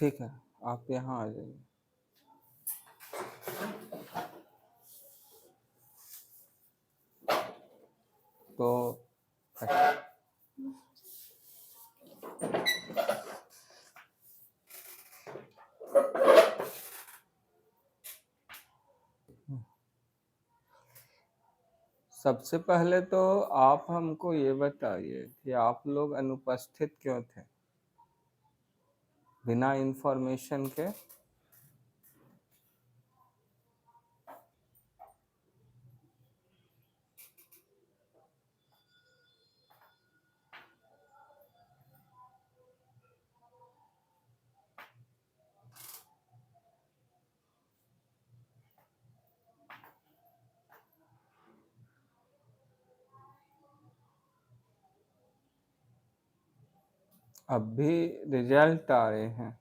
ठीक है, आप यहाँ आ जाइए। तो सबसे पहले तो आप हमको ये बताइए कि आप लोग अनुपस्थित क्यों थे बिना इंफॉर्मेशन के? अब भी रिजल्ट आ रहे हैं।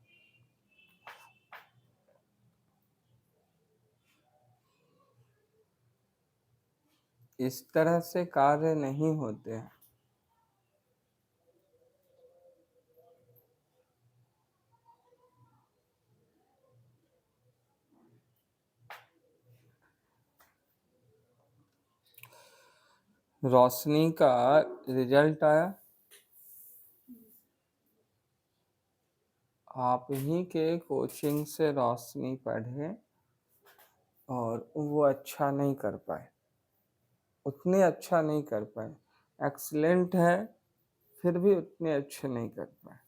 इस तरह से कार्य नहीं होते हैं। रोशनी का रिजल्ट आया, आप ही के कोचिंग से रोशनी पढ़े और वो अच्छा नहीं कर पाए, उतने अच्छा नहीं कर पाए। एक्सीलेंट है फिर भी उतने अच्छे नहीं कर पाए।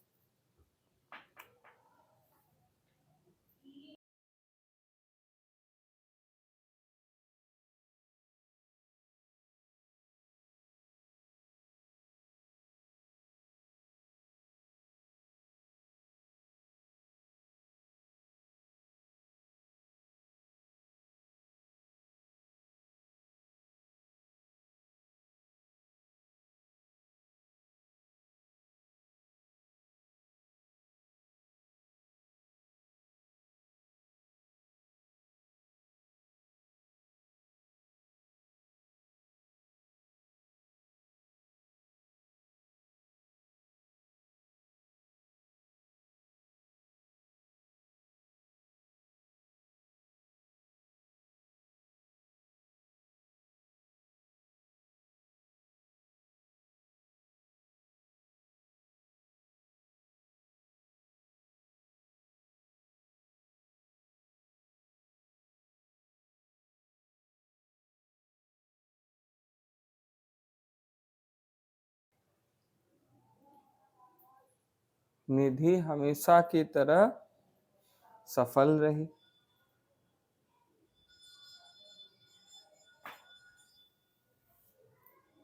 निधि हमेशा की तरह सफल रही।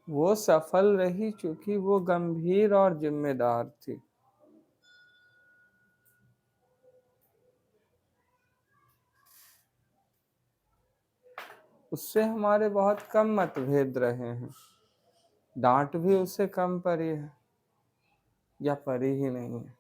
वो सफल रही क्योंकि वो गंभीर और जिम्मेदार थी। उससे हमारे बहुत कम मतभेद रहे हैं। डांट भी उससे कम पड़ी है या पड़ी ही नहीं है।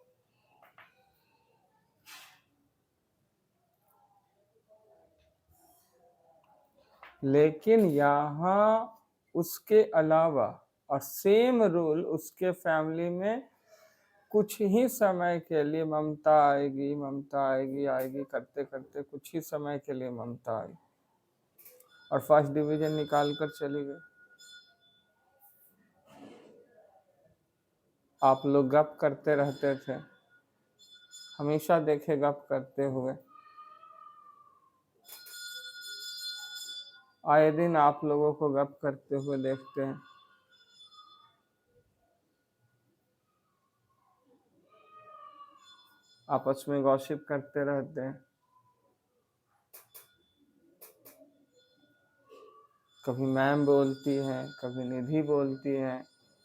लेकिन यहाँ उसके अलावा और सेम रूल उसके फैमिली में कुछ ही समय के लिए ममता आएगी आएगी करते करते कुछ ही समय के लिए ममता आई और फर्स्ट डिवीजन निकाल कर चली गई। आप लोग गप करते रहते थे, हमेशा देखे गप करते हुए। आए दिन आप लोगों को गप करते हुए देखते हैं। आपस में गॉसिप करते रहते हैं। कभी मैम बोलती हैं, कभी निधि बोलती हैं,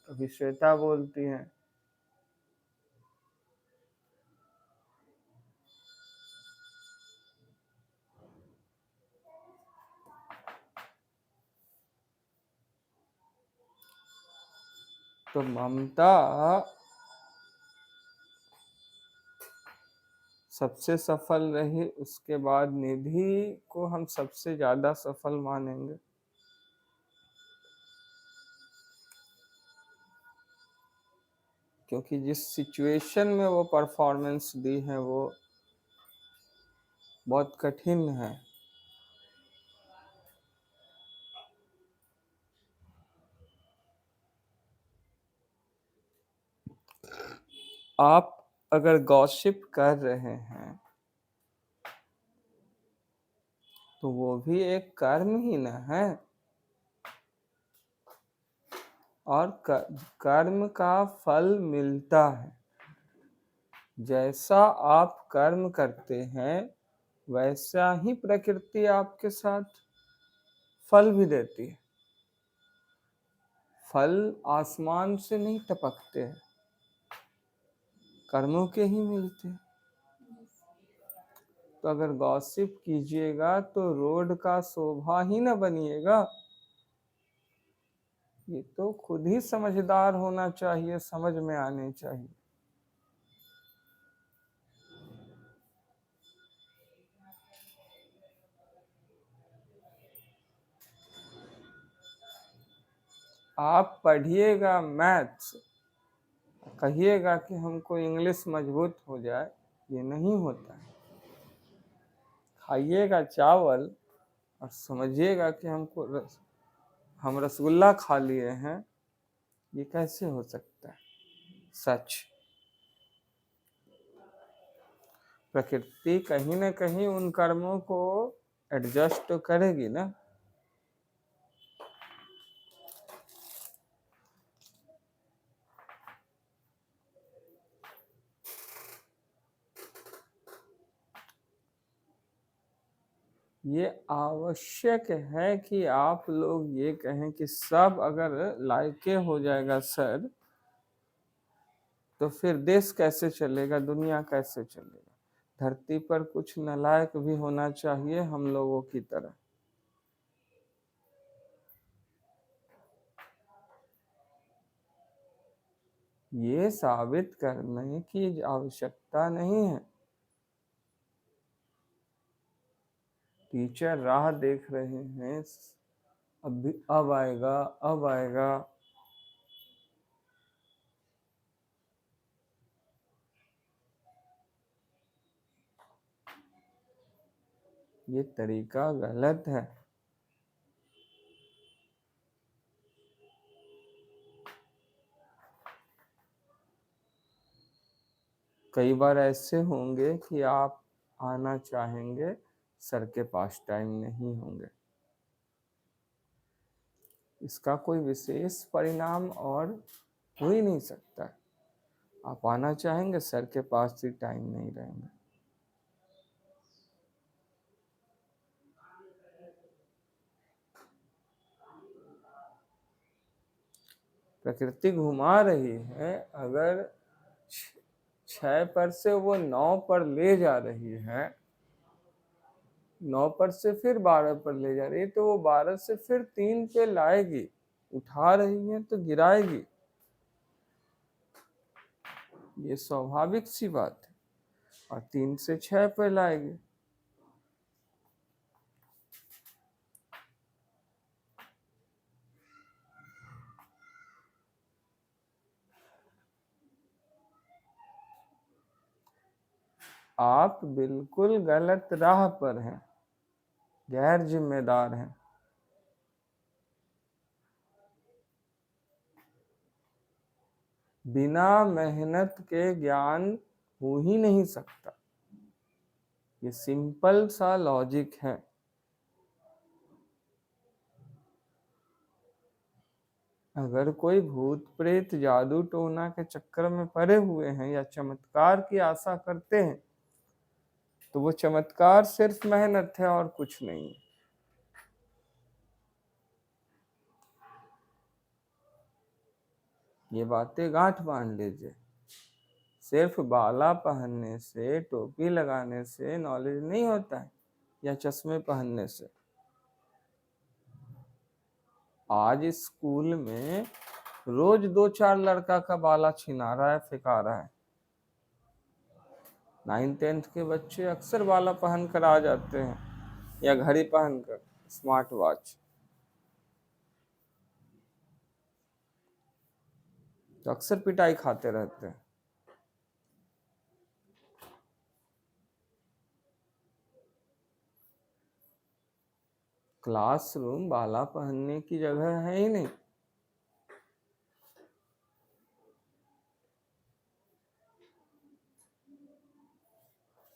कभी श्वेता बोलती हैं। तो ममता सबसे सफल रही, उसके बाद निधि को हम सबसे ज्यादा सफल मानेंगे। क्योंकि जिस सिचुएशन में वो परफॉर्मेंस दी है वो बहुत कठिन है। आप अगर गॉसिप कर रहे हैं तो वो भी एक कर्म ही न है, और कर्म का फल मिलता है। जैसा आप कर्म करते हैं वैसा ही प्रकृति आपके साथ फल भी देती है। फल आसमान से नहीं टपकते हैं, कर्मों के ही मिलते हैं। तो अगर गॉसिप कीजिएगा तो रोड का शोभा ही न बनिएगा। ये तो खुद ही समझदार होना चाहिए, समझ में आने चाहिए। आप पढ़िएगा मैथ्स, कहिएगा कि हमको इंग्लिश मजबूत हो जाए, ये नहीं होता है। खाइएगा चावल और समझिएगा कि हम रसगुल्ला खा लिए हैं, ये कैसे हो सकता है? सच। प्रकृति कहीं न कहीं उन कर्मों को एडजस्ट तो करेगी ना। ये आवश्यक है कि आप लोग ये कहें कि सब अगर लायके हो जाएगा सर, तो फिर देश कैसे चलेगा, दुनिया कैसे चलेगा? धरती पर कुछ नालायक भी होना चाहिए हम लोगों की तरह। ये साबित करने की आवश्यकता नहीं है। टीचर राह देख रहे हैं, अब आएगा, अब आएगा। ये तरीका गलत है। कई बार ऐसे होंगे कि आप आना चाहेंगे, सर के पास टाइम नहीं होंगे। इसका कोई विशेष परिणाम और हो ही नहीं सकता। आप आना चाहेंगे, सर के पास ही टाइम नहीं रहेंगे। प्रकृति घुमा रही है, अगर 6 पर से वो 9 पर ले जा रही है, 9 पर से फिर 12 पर ले जा रही है, तो वो 12 से फिर 3 पे लाएगी। उठा रही है तो गिराएगी, ये स्वाभाविक सी बात है। और 3 से 6 पे लाएगी। आप बिल्कुल गलत राह पर हैं, गैर जिम्मेदार हैं। बिना मेहनत के ज्ञान हो ही नहीं सकता। ये सिंपल सा लॉजिक है। अगर कोई भूत प्रेत जादू टोना के चक्कर में पड़े हुए हैं या चमत्कार की आशा करते हैं, तो वो चमत्कार सिर्फ मेहनत है और कुछ नहीं। ये बातें गांठ बांध लीजिए। सिर्फ बाला पहनने से, टोपी लगाने से नॉलेज नहीं होता है, या चश्मे पहनने से। आज स्कूल में रोज 2-4 लड़का का बाला छिना रहा है, फेंका रहा है। 9th-10th के बच्चे अक्सर बाला पहन कर आ जाते हैं, या घड़ी पहनकर, स्मार्ट वॉच। तो अक्सर पिटाई खाते रहते हैं। क्लासरूम बाला पहनने की जगह है ही नहीं।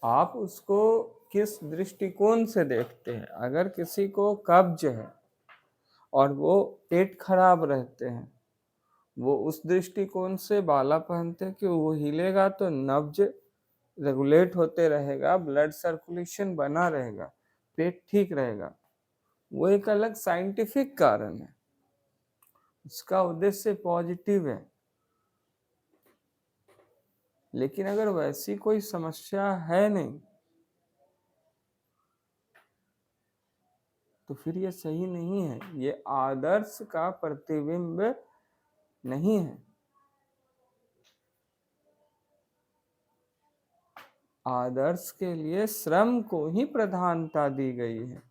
आप उसको किस दृष्टिकोण से देखते हैं? अगर किसी को कब्ज है और वो पेट खराब रहते हैं, वो उस दृष्टिकोण से बाला पहनते हैं कि वो हिलेगा तो नब्ज रेगुलेट होते रहेगा, ब्लड सर्कुलेशन बना रहेगा, पेट ठीक रहेगा। वो एक अलग साइंटिफिक कारण है, उसका उद्देश्य पॉजिटिव है। लेकिन अगर वैसी कोई समस्या है नहीं तो फिर ये सही नहीं है, ये आदर्श का प्रतिबिंब नहीं है। आदर्श के लिए श्रम को ही प्रधानता दी गई है।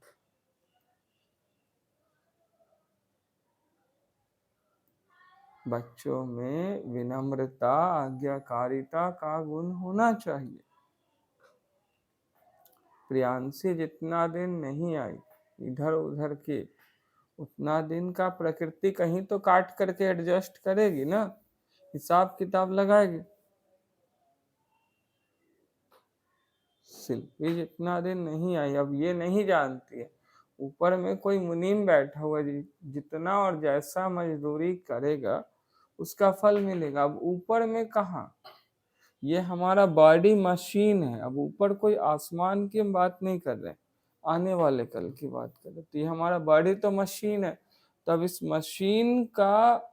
बच्चों में विनम्रता, आज्ञाकारिता का गुण होना चाहिए। प्रियांशी जितना दिन नहीं आई इधर उधर के, उतना दिन का प्रकृति कहीं तो काट करके एडजस्ट करेगी ना, हिसाब किताब लगाएगी। शिल्पी जितना दिन नहीं आई, अब ये नहीं जानती है ऊपर में कोई मुनीम बैठा हुआ, जितना और जैसा मजदूरी करेगा उसका फल मिलेगा। अब ऊपर में कहाँ, ये हमारा बॉडी मशीन है। अब ऊपर कोई आसमान की हम बात नहीं कर रहे, आने वाले कल की बात कर रहे। तो ये हमारा बॉडी तो मशीन है, तो अब इस मशीन का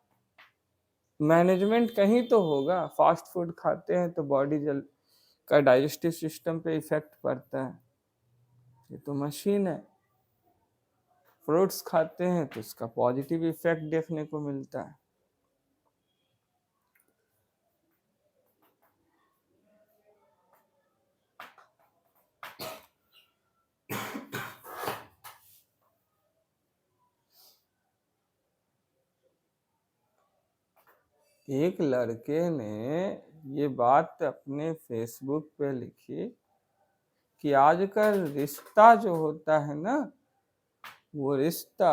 मैनेजमेंट कहीं तो होगा। फास्ट फूड खाते हैं तो बॉडी जल का डाइजेस्टिव सिस्टम पे इफेक्ट पड़ता है, ये तो मशीन है। फ्रूट्स खाते हैं तो उसका पॉजिटिव इफेक्ट देखने को मिलता है। एक लड़के ने ये बात अपने फेसबुक पे लिखी कि आजकल रिश्ता जो होता है ना, वो रिश्ता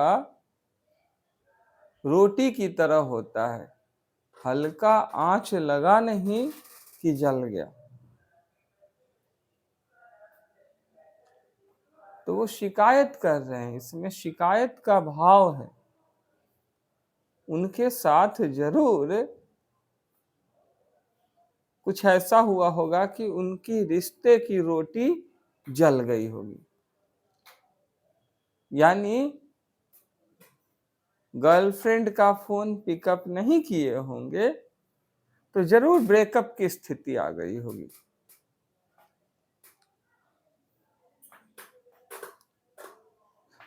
रोटी की तरह होता है, हल्का आंच लगा नहीं कि जल गया। तो वो शिकायत कर रहे हैं, इसमें शिकायत का भाव है। उनके साथ जरूर कुछ ऐसा हुआ होगा कि उनकी रिश्ते की रोटी जल गई होगी, यानी गर्लफ्रेंड का फोन पिकअप नहीं किए होंगे तो जरूर ब्रेकअप की स्थिति आ गई होगी।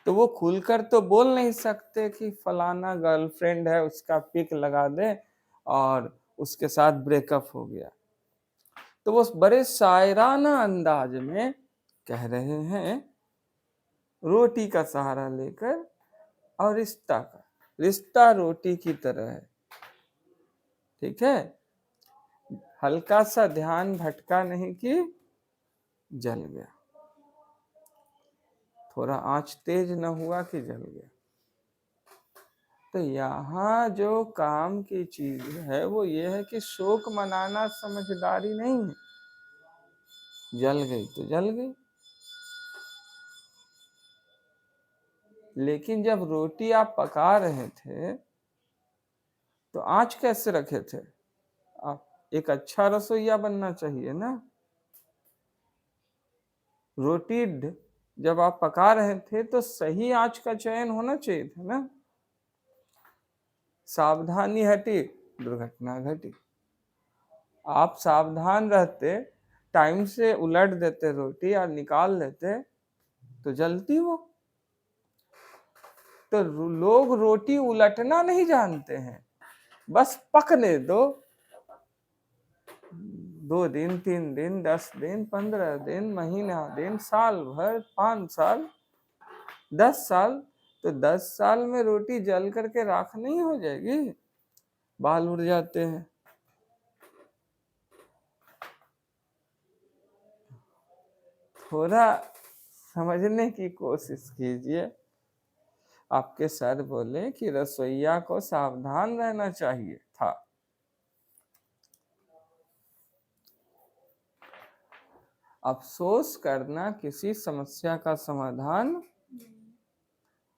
तो वो खुलकर तो बोल नहीं सकते कि फलाना गर्लफ्रेंड है, उसका पिक लगा दे और उसके साथ ब्रेकअप हो गया। तो वो बड़े शायराना अंदाज में कह रहे हैं, रोटी का सहारा लेकर, और रिश्ता रोटी की तरह है। ठीक है, हल्का सा ध्यान भटका नहीं कि जल गया, थोड़ा आंच तेज न हुआ कि जल गया। तो यहाँ जो काम की चीज है वो ये है कि शोक मनाना समझदारी नहीं है। जल गई तो जल गई, लेकिन जब रोटी आप पका रहे थे तो आंच कैसे रखे थे आप? एक अच्छा रसोइया बनना चाहिए ना। रोटी जब आप पका रहे थे तो सही आंच का चयन होना चाहिए था ना। सावधानी हटी, दुर्घटना घटी। आप सावधान रहते, टाइम से उलट देते रोटी और निकाल लेते तो जलती वो। तो लोग रोटी उलटना नहीं जानते हैं, बस पकने दो। 2 दिन, 3 दिन, 10 दिन, 15 दिन, महीना दिन, साल भर, 5 साल, 10 साल, तो 10 साल में रोटी जल करके राख नहीं हो जाएगी? बाल उड़ जाते हैं। थोड़ा समझने की कोशिश कीजिए। आपके सर बोले कि रसोइया को सावधान रहना चाहिए था। अफसोस करना किसी समस्या का समाधान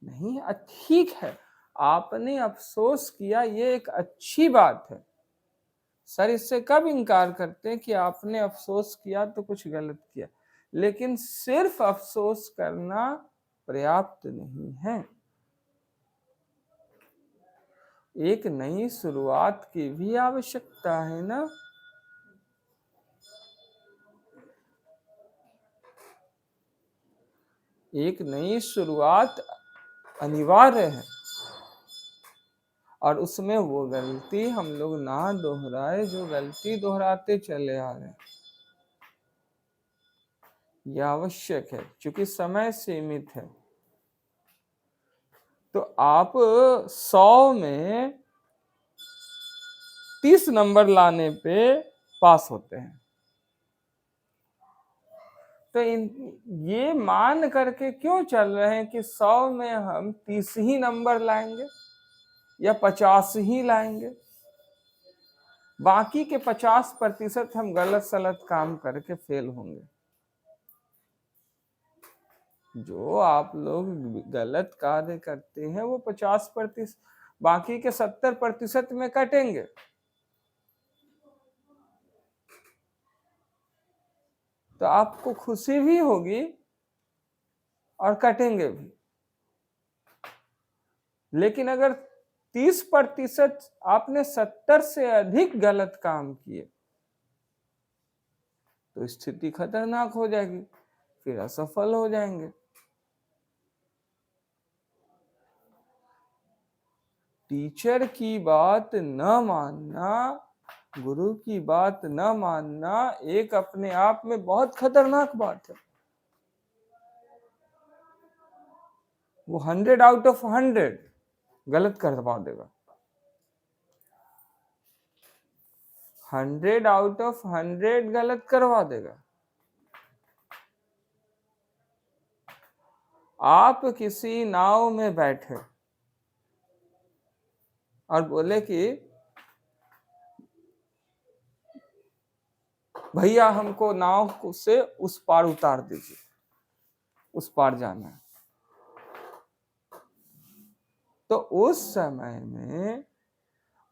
नहीं। ठीक है, आपने अफसोस किया, ये एक अच्छी बात है। सर इससे कब इनकार करते हैं कि आपने अफसोस किया तो कुछ गलत किया, लेकिन सिर्फ अफसोस करना पर्याप्त नहीं है। एक नई शुरुआत की भी आवश्यकता है ना। एक नई शुरुआत अनिवार्य है, और उसमें वो गलती हम लोग ना दोहराए जो गलती दोहराते चले आ रहे हैं। यह आवश्यक है, क्योंकि समय सीमित है। तो आप 100 में 30 नंबर लाने पे पास होते हैं। तो ये मान करके क्यों चल रहे हैं कि 100 में हम 30 ही नंबर लाएंगे या 50 ही लाएंगे, बाकी के 50% हम गलत सलत काम करके फेल होंगे। जो आप लोग गलत कार्य करते हैं वो 50%, बाकी के 70% में कटेंगे। तो आपको खुशी भी होगी और कटेंगे भी। लेकिन अगर 30% आपने 70 से अधिक गलत काम किए तो स्थिति खतरनाक हो जाएगी, फिर असफल हो जाएंगे। टीचर की बात न मानना, गुरु की बात न मानना एक अपने आप में बहुत खतरनाक बात है। वो 100 आउट ऑफ 100 गलत करवा देगा। 100 आउट ऑफ 100 गलत करवा देगा। आप किसी नाव में बैठे और बोले कि भैया हमको नाव से उस पार उतार दीजिए, उस पार जाना है। तो उस समय में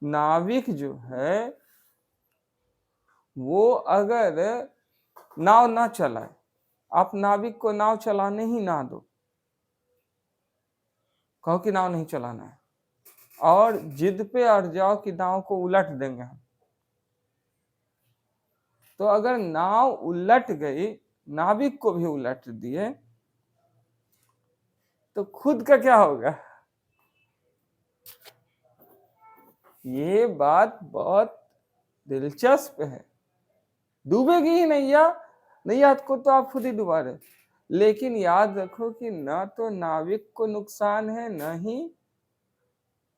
नाविक जो है वो अगर नाव ना चलाए, आप नाविक को नाव चलाने ही ना दो, कहो कि नाव नहीं चलाना है, और जिद पे अड़ जाओ कि नाव को उलट देंगे हम, तो अगर नाव उलट गई, नाविक को भी उलट दिए, तो खुद का क्या होगा? ये बात बहुत दिलचस्प है। डूबेगी ही नैया, नैया को तो आप खुद ही डुबा रहे। लेकिन याद रखो कि न तो नाविक को नुकसान है, न ही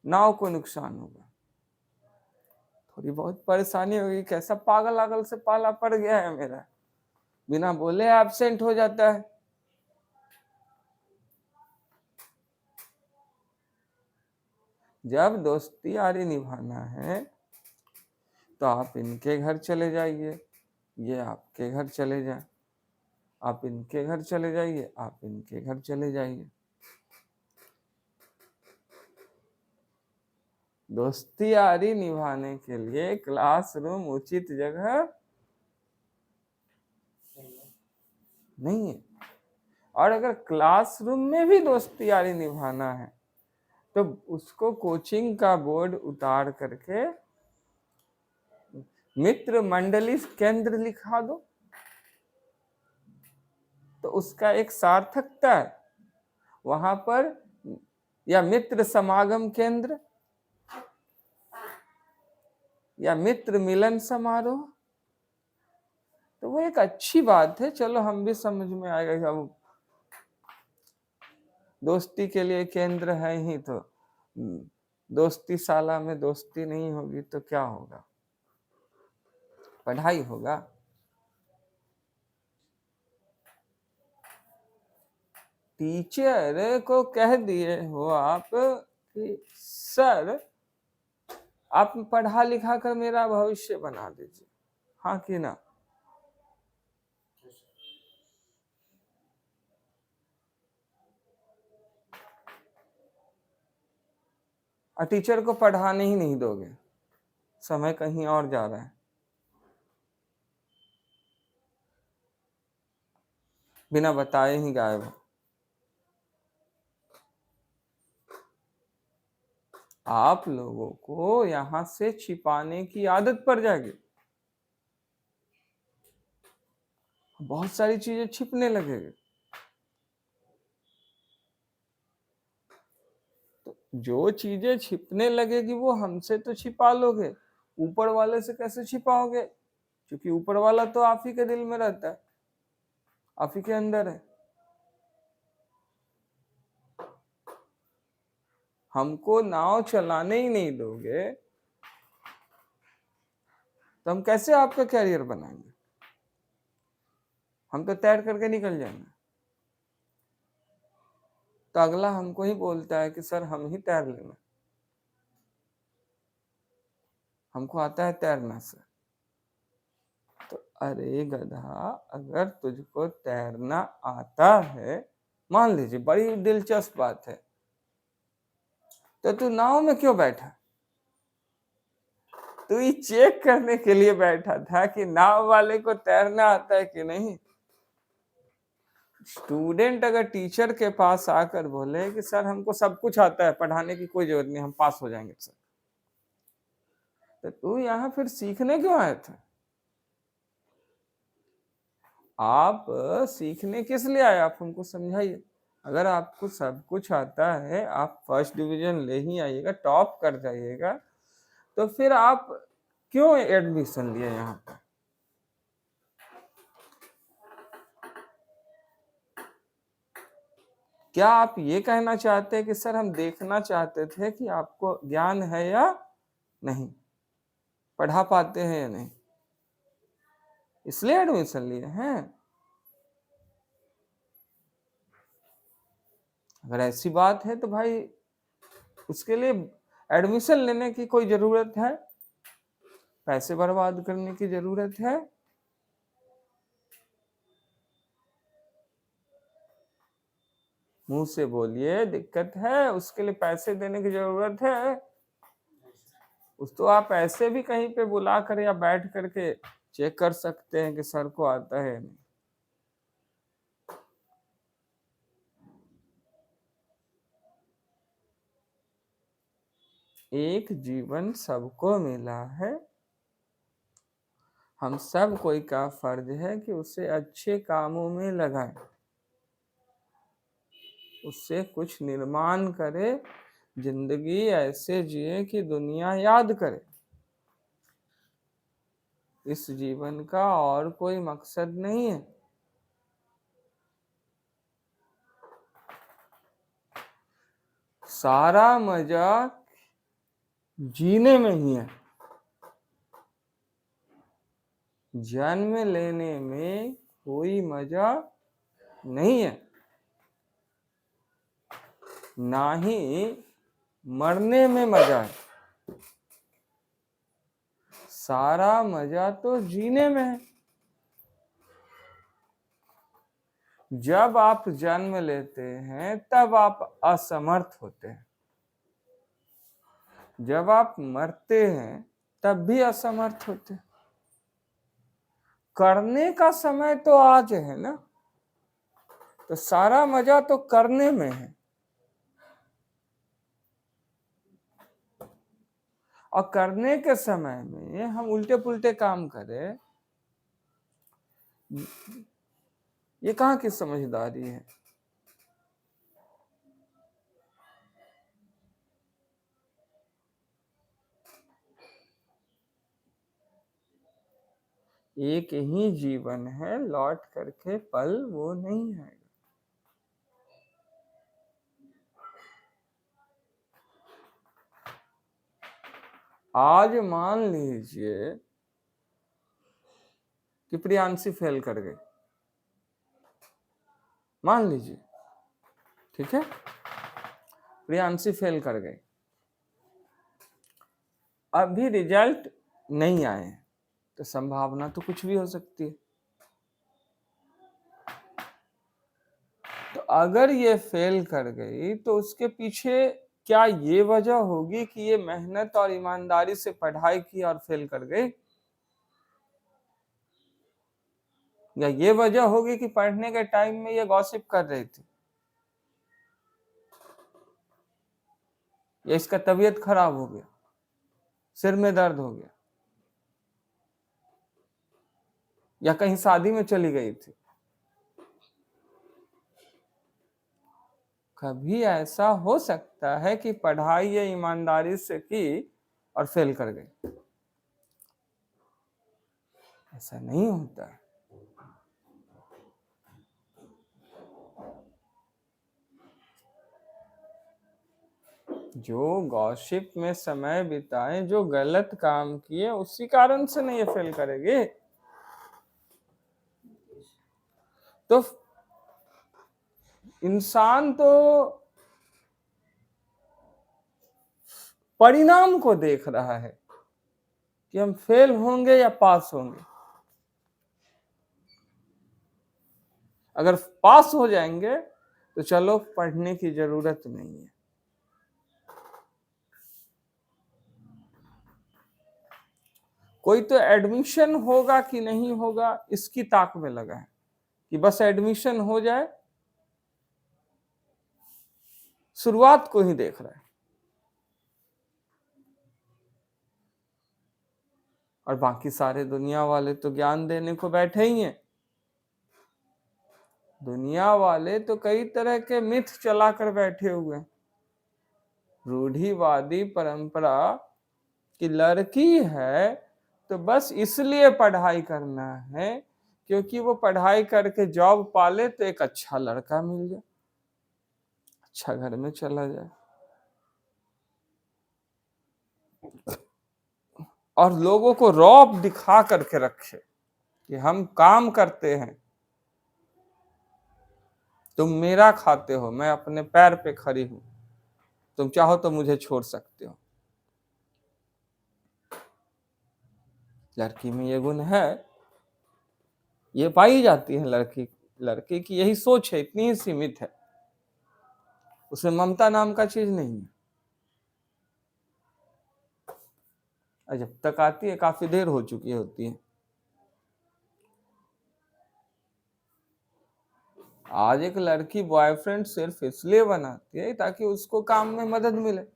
नाव को नुकसान होगा। थोड़ी बहुत परेशानी होगी, कैसा पागल आगल से पाला पड़ गया है मेरा, बिना बोले एब्सेंट हो जाता है। जब दोस्ती यारी निभाना है तो आप इनके घर चले जाइए, ये आपके घर चले जाए, आप इनके घर चले जाइए, आप इनके घर चले जाइए। दोस्ती यारी निभाने के लिए क्लासरूम उचित जगह नहीं है। और अगर क्लासरूम में भी दोस्ती यारी निभाना है तो उसको कोचिंग का बोर्ड उतार करके मित्र मंडली केंद्र लिखा दो, तो उसका एक सार्थकता है वहां पर। या मित्र समागम केंद्र, या मित्र मिलन समारोह, तो वो एक अच्छी बात है। चलो हम भी समझ में आएगा, अब दोस्ती के लिए केंद्र है ही, तो दोस्ती शाला में दोस्ती नहीं होगी तो क्या होगा? पढ़ाई होगा। टीचर को कह दिए हो आप कि सर आप पढ़ा लिखा कर मेरा भविष्य बना दीजिए, हाँ कि ना? और टीचर को पढ़ाने ही नहीं दोगे, समय कहीं और जा रहा है, बिना बताए ही गायब हो। आप लोगों को यहां से छिपाने की आदत पड़ जाएगी, बहुत सारी चीजें छिपने लगेगी। तो जो चीजें छिपने लगेगी वो हमसे तो छिपा लोगे, ऊपर वाले से कैसे छिपाओगे? क्योंकि ऊपर वाला तो आप ही के दिल में रहता है, आप ही के अंदर है। हमको नाव चलाने ही नहीं दोगे तो हम कैसे आपका कैरियर बनाएंगे? हम तो तैर करके निकल जाएंगे। तो अगला हमको ही बोलता है कि सर हम ही तैर लेना, हमको आता है तैरना सर। तो अरे गधा, अगर तुझको तैरना आता है, मान लीजिए बड़ी दिलचस्प बात है, तो तू नाव में क्यों बैठा? तू ये चेक करने के लिए बैठा था कि नाव वाले को तैरना आता है कि नहीं। स्टूडेंट अगर टीचर के पास आकर बोले कि सर हमको सब कुछ आता है, पढ़ाने की कोई जरूरत नहीं, हम पास हो जाएंगे सर, तो तू यहाँ फिर सीखने क्यों आया था? आप सीखने किस लिए आए? आप हमको समझाइए। अगर आपको सब कुछ आता है, आप फर्स्ट डिवीजन ले ही आइएगा, टॉप कर जाइएगा, तो फिर आप क्यों एडमिशन लिए यहाँ पर? क्या आप ये कहना चाहते हैं कि सर हम देखना चाहते थे कि आपको ज्ञान है या नहीं, पढ़ा पाते हैं या नहीं, इसलिए एडमिशन लिए हैं? अगर ऐसी बात है तो भाई उसके लिए एडमिशन लेने की कोई जरूरत है? पैसे बर्बाद करने की जरूरत है? मुंह से बोलिए, दिक्कत है? उसके लिए पैसे देने की जरूरत है? उस तो आप ऐसे भी कहीं पे बुला कर या बैठ करके चेक कर सकते हैं कि सर को आता है नहीं। एक जीवन सबको मिला है, हम सब कोई का फर्ज है कि उसे अच्छे कामों में लगाएं, उससे कुछ निर्माण करे, जिंदगी ऐसे जिए कि दुनिया याद करे। इस जीवन का और कोई मकसद नहीं है। सारा मजा जीने में ही है, जन्म लेने में कोई मजा नहीं है, ना ही मरने में मजा है। सारा मजा तो जीने में है। जब आप जन्म लेते हैं तब आप असमर्थ होते हैं, जब आप मरते हैं तब भी असमर्थ होते हैं। करने का समय तो आज है ना, तो सारा मजा तो करने में है। और करने के समय में हम उल्टे पुल्टे काम करें, ये कहाँ की समझदारी है? एक ही जीवन है, लौट करके पल वो नहीं है। आज मान लीजिए कि प्रियांशी फेल कर गई, मान लीजिए, ठीक है, प्रियांशी फेल कर गई, अभी रिजल्ट नहीं आए तो संभावना तो कुछ भी हो सकती है। तो अगर ये फेल कर गई तो उसके पीछे क्या ये वजह होगी कि ये मेहनत और ईमानदारी से पढ़ाई की और फेल कर गई, या ये वजह होगी कि पढ़ने के टाइम में ये गॉसिप कर रही थी, या इसका तबीयत खराब हो गया, सिर में दर्द हो गया, या कहीं शादी में चली गई थी। कभी ऐसा हो सकता है कि पढ़ाई ये ईमानदारी से की और फेल कर गई, ऐसा नहीं होता है। जो गॉसिप में समय बिताए, जो गलत काम किए, उसी कारण से नहीं ये फेल करेगी। तो इंसान तो परिणाम को देख रहा है कि हम फेल होंगे या पास होंगे। अगर पास हो जाएंगे तो चलो पढ़ने की जरूरत नहीं है। कोई तो एडमिशन होगा कि नहीं होगा इसकी ताक में लगा है कि बस एडमिशन हो जाए, शुरुआत को ही देख रहा है। और बाकी सारे दुनिया वाले तो ज्ञान देने को बैठे ही हैं। दुनिया वाले तो कई तरह के मिथ चलाकर बैठे हुए हैं। रूढ़िवादी परंपरा कि लड़की है तो बस इसलिए पढ़ाई करना है क्योंकि वो पढ़ाई करके जॉब पाले तो एक अच्छा लड़का मिल जाए, अच्छा घर में चला जाए, और लोगों को रौब दिखा करके रखे कि हम काम करते हैं, तुम मेरा खाते हो, मैं अपने पैर पे खड़ी हूं, तुम चाहो तो मुझे छोड़ सकते हो। लड़की में ये गुण है, ये पाई जाती है। लड़की की यही सोच है, इतनी ही सीमित है, उसमें ममता नाम का चीज नहीं है। और जब तक आती है काफी देर हो चुकी होती है। आज एक लड़की बॉयफ्रेंड सिर्फ इसलिए बनाती है ताकि उसको काम में मदद मिले।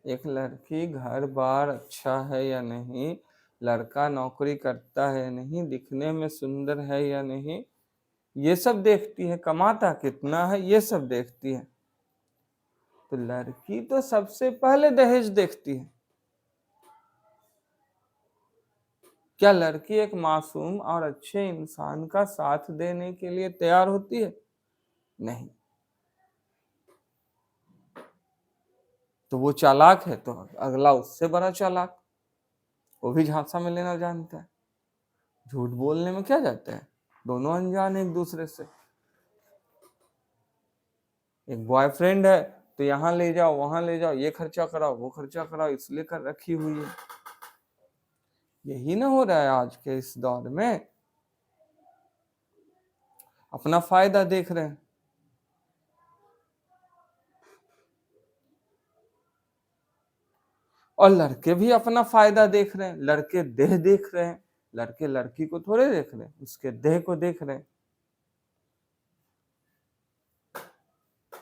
एक लड़की घर बार अच्छा है या नहीं, लड़का नौकरी करता है नहीं, दिखने में सुंदर है या नहीं, ये सब देखती है, कमाता कितना है ये सब देखती है। तो लड़की तो सबसे पहले दहेज देखती है। क्या लड़की एक मासूम और अच्छे इंसान का साथ देने के लिए तैयार होती है? नहीं। तो वो चालाक है तो अगला उससे बड़ा चालाक, वो भी झांसा में लेना जानता है। झूठ बोलने में क्या जाता है, दोनों अनजान एक दूसरे से। एक बॉयफ्रेंड है तो यहाँ ले जाओ, वहां ले जाओ, ये खर्चा कराओ, वो खर्चा कराओ, इसलिए कर रखी हुई है। यही ना हो रहा है आज के इस दौर में, अपना फायदा देख रहे हैं। और लड़के भी अपना फायदा देख रहे हैं, लड़के देह देख रहे हैं, लड़के लड़की को थोड़े देख रहे हैं, उसके देह को देख रहे हैं।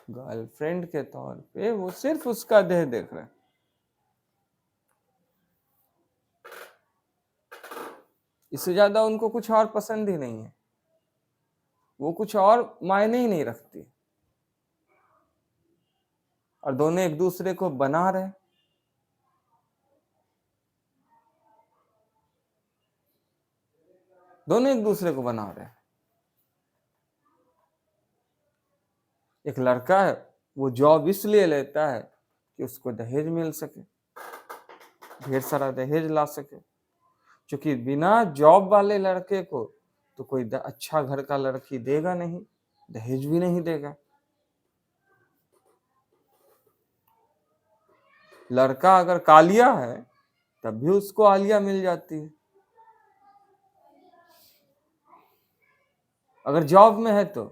गर्लफ्रेंड के तौर पे वो सिर्फ उसका देह देख रहे हैं। इससे ज्यादा उनको कुछ और पसंद ही नहीं है, वो कुछ और मायने ही नहीं रखती। और दोनों एक दूसरे को बना रहे, दोनों एक दूसरे को बना रहे। एक लड़का है वो जॉब इसलिए लेता है कि उसको दहेज मिल सके, ढेर सारा दहेज ला सके। क्योंकि बिना जॉब वाले लड़के को तो कोई अच्छा घर का लड़की देगा नहीं, दहेज भी नहीं देगा। लड़का अगर कालिया है तब भी उसको आलिया मिल जाती है, अगर जॉब में है तो।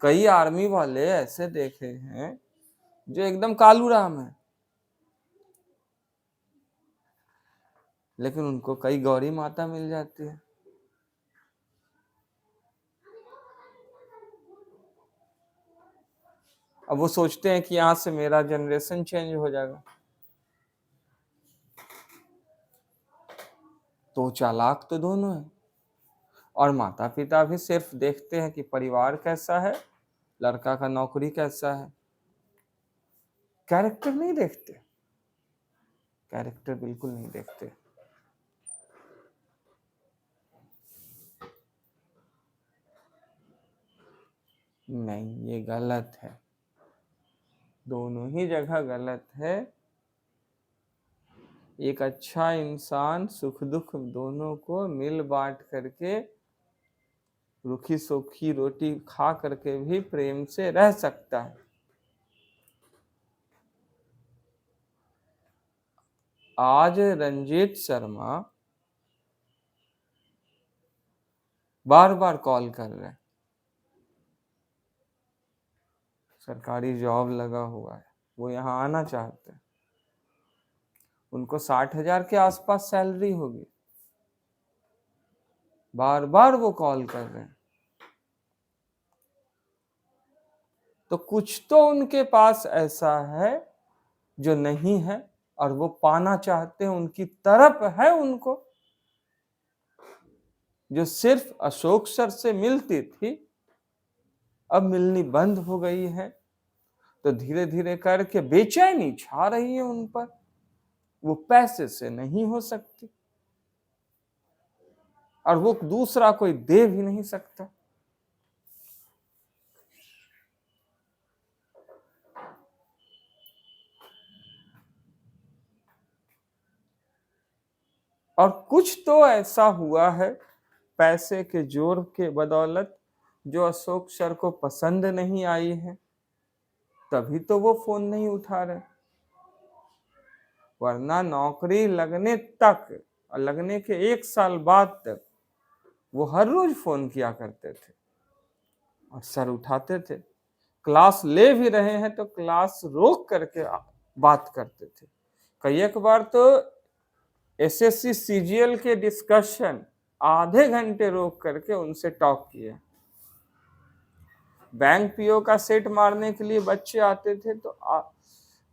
कई आर्मी वाले ऐसे देखे हैं जो एकदम कालू राम है, लेकिन उनको कई गौरी माता मिल जाती है। अब वो सोचते हैं कि यहां से मेरा जनरेशन चेंज हो जाएगा, तो चालाक तो दोनों है। और माता पिता भी सिर्फ देखते हैं कि परिवार कैसा है, लड़का का नौकरी कैसा है, कैरेक्टर नहीं देखते, कैरेक्टर बिल्कुल नहीं देखते। नहीं, ये गलत है, दोनों ही जगह गलत है। एक अच्छा इंसान सुख दुख दोनों को मिल बांट करके, रूखी सूखी रोटी खा करके भी प्रेम से रह सकता है। आज रंजीत शर्मा बार बार कॉल कर रहे हैं, सरकारी जॉब लगा हुआ है, वो यहाँ आना चाहते हैं, उनको 60,000 के आसपास सैलरी होगी, बार बार वो कॉल कर रहे हैं। तो कुछ तो उनके पास ऐसा है जो नहीं है और वो पाना चाहते हैं, उनकी तरफ है उनको, जो सिर्फ अशोक सर से मिलती थी अब मिलनी बंद हो गई है। तो धीरे धीरे करके बेचैनी छा रही है उन पर, वो पैसे से नहीं हो सकती और वो दूसरा कोई दे भी नहीं सकता। और कुछ तो ऐसा हुआ है पैसे के जोर के बदौलत जो अशोक सर को पसंद नहीं आई है, तभी तो वो फोन नहीं उठा रहे, वरना नौकरी लगने तक और लगने के 1 साल बाद तक वो हर रोज फोन किया करते थे और सर उठाते थे। क्लास ले भी रहे हैं तो क्लास रोक करके बात करते थे। कई एक बार तो एसएससी सीजीएल के डिस्कशन आधे घंटे रोक करके उनसे टॉक किए। बैंक पीओ का सेट मारने के लिए बच्चे आते थे तो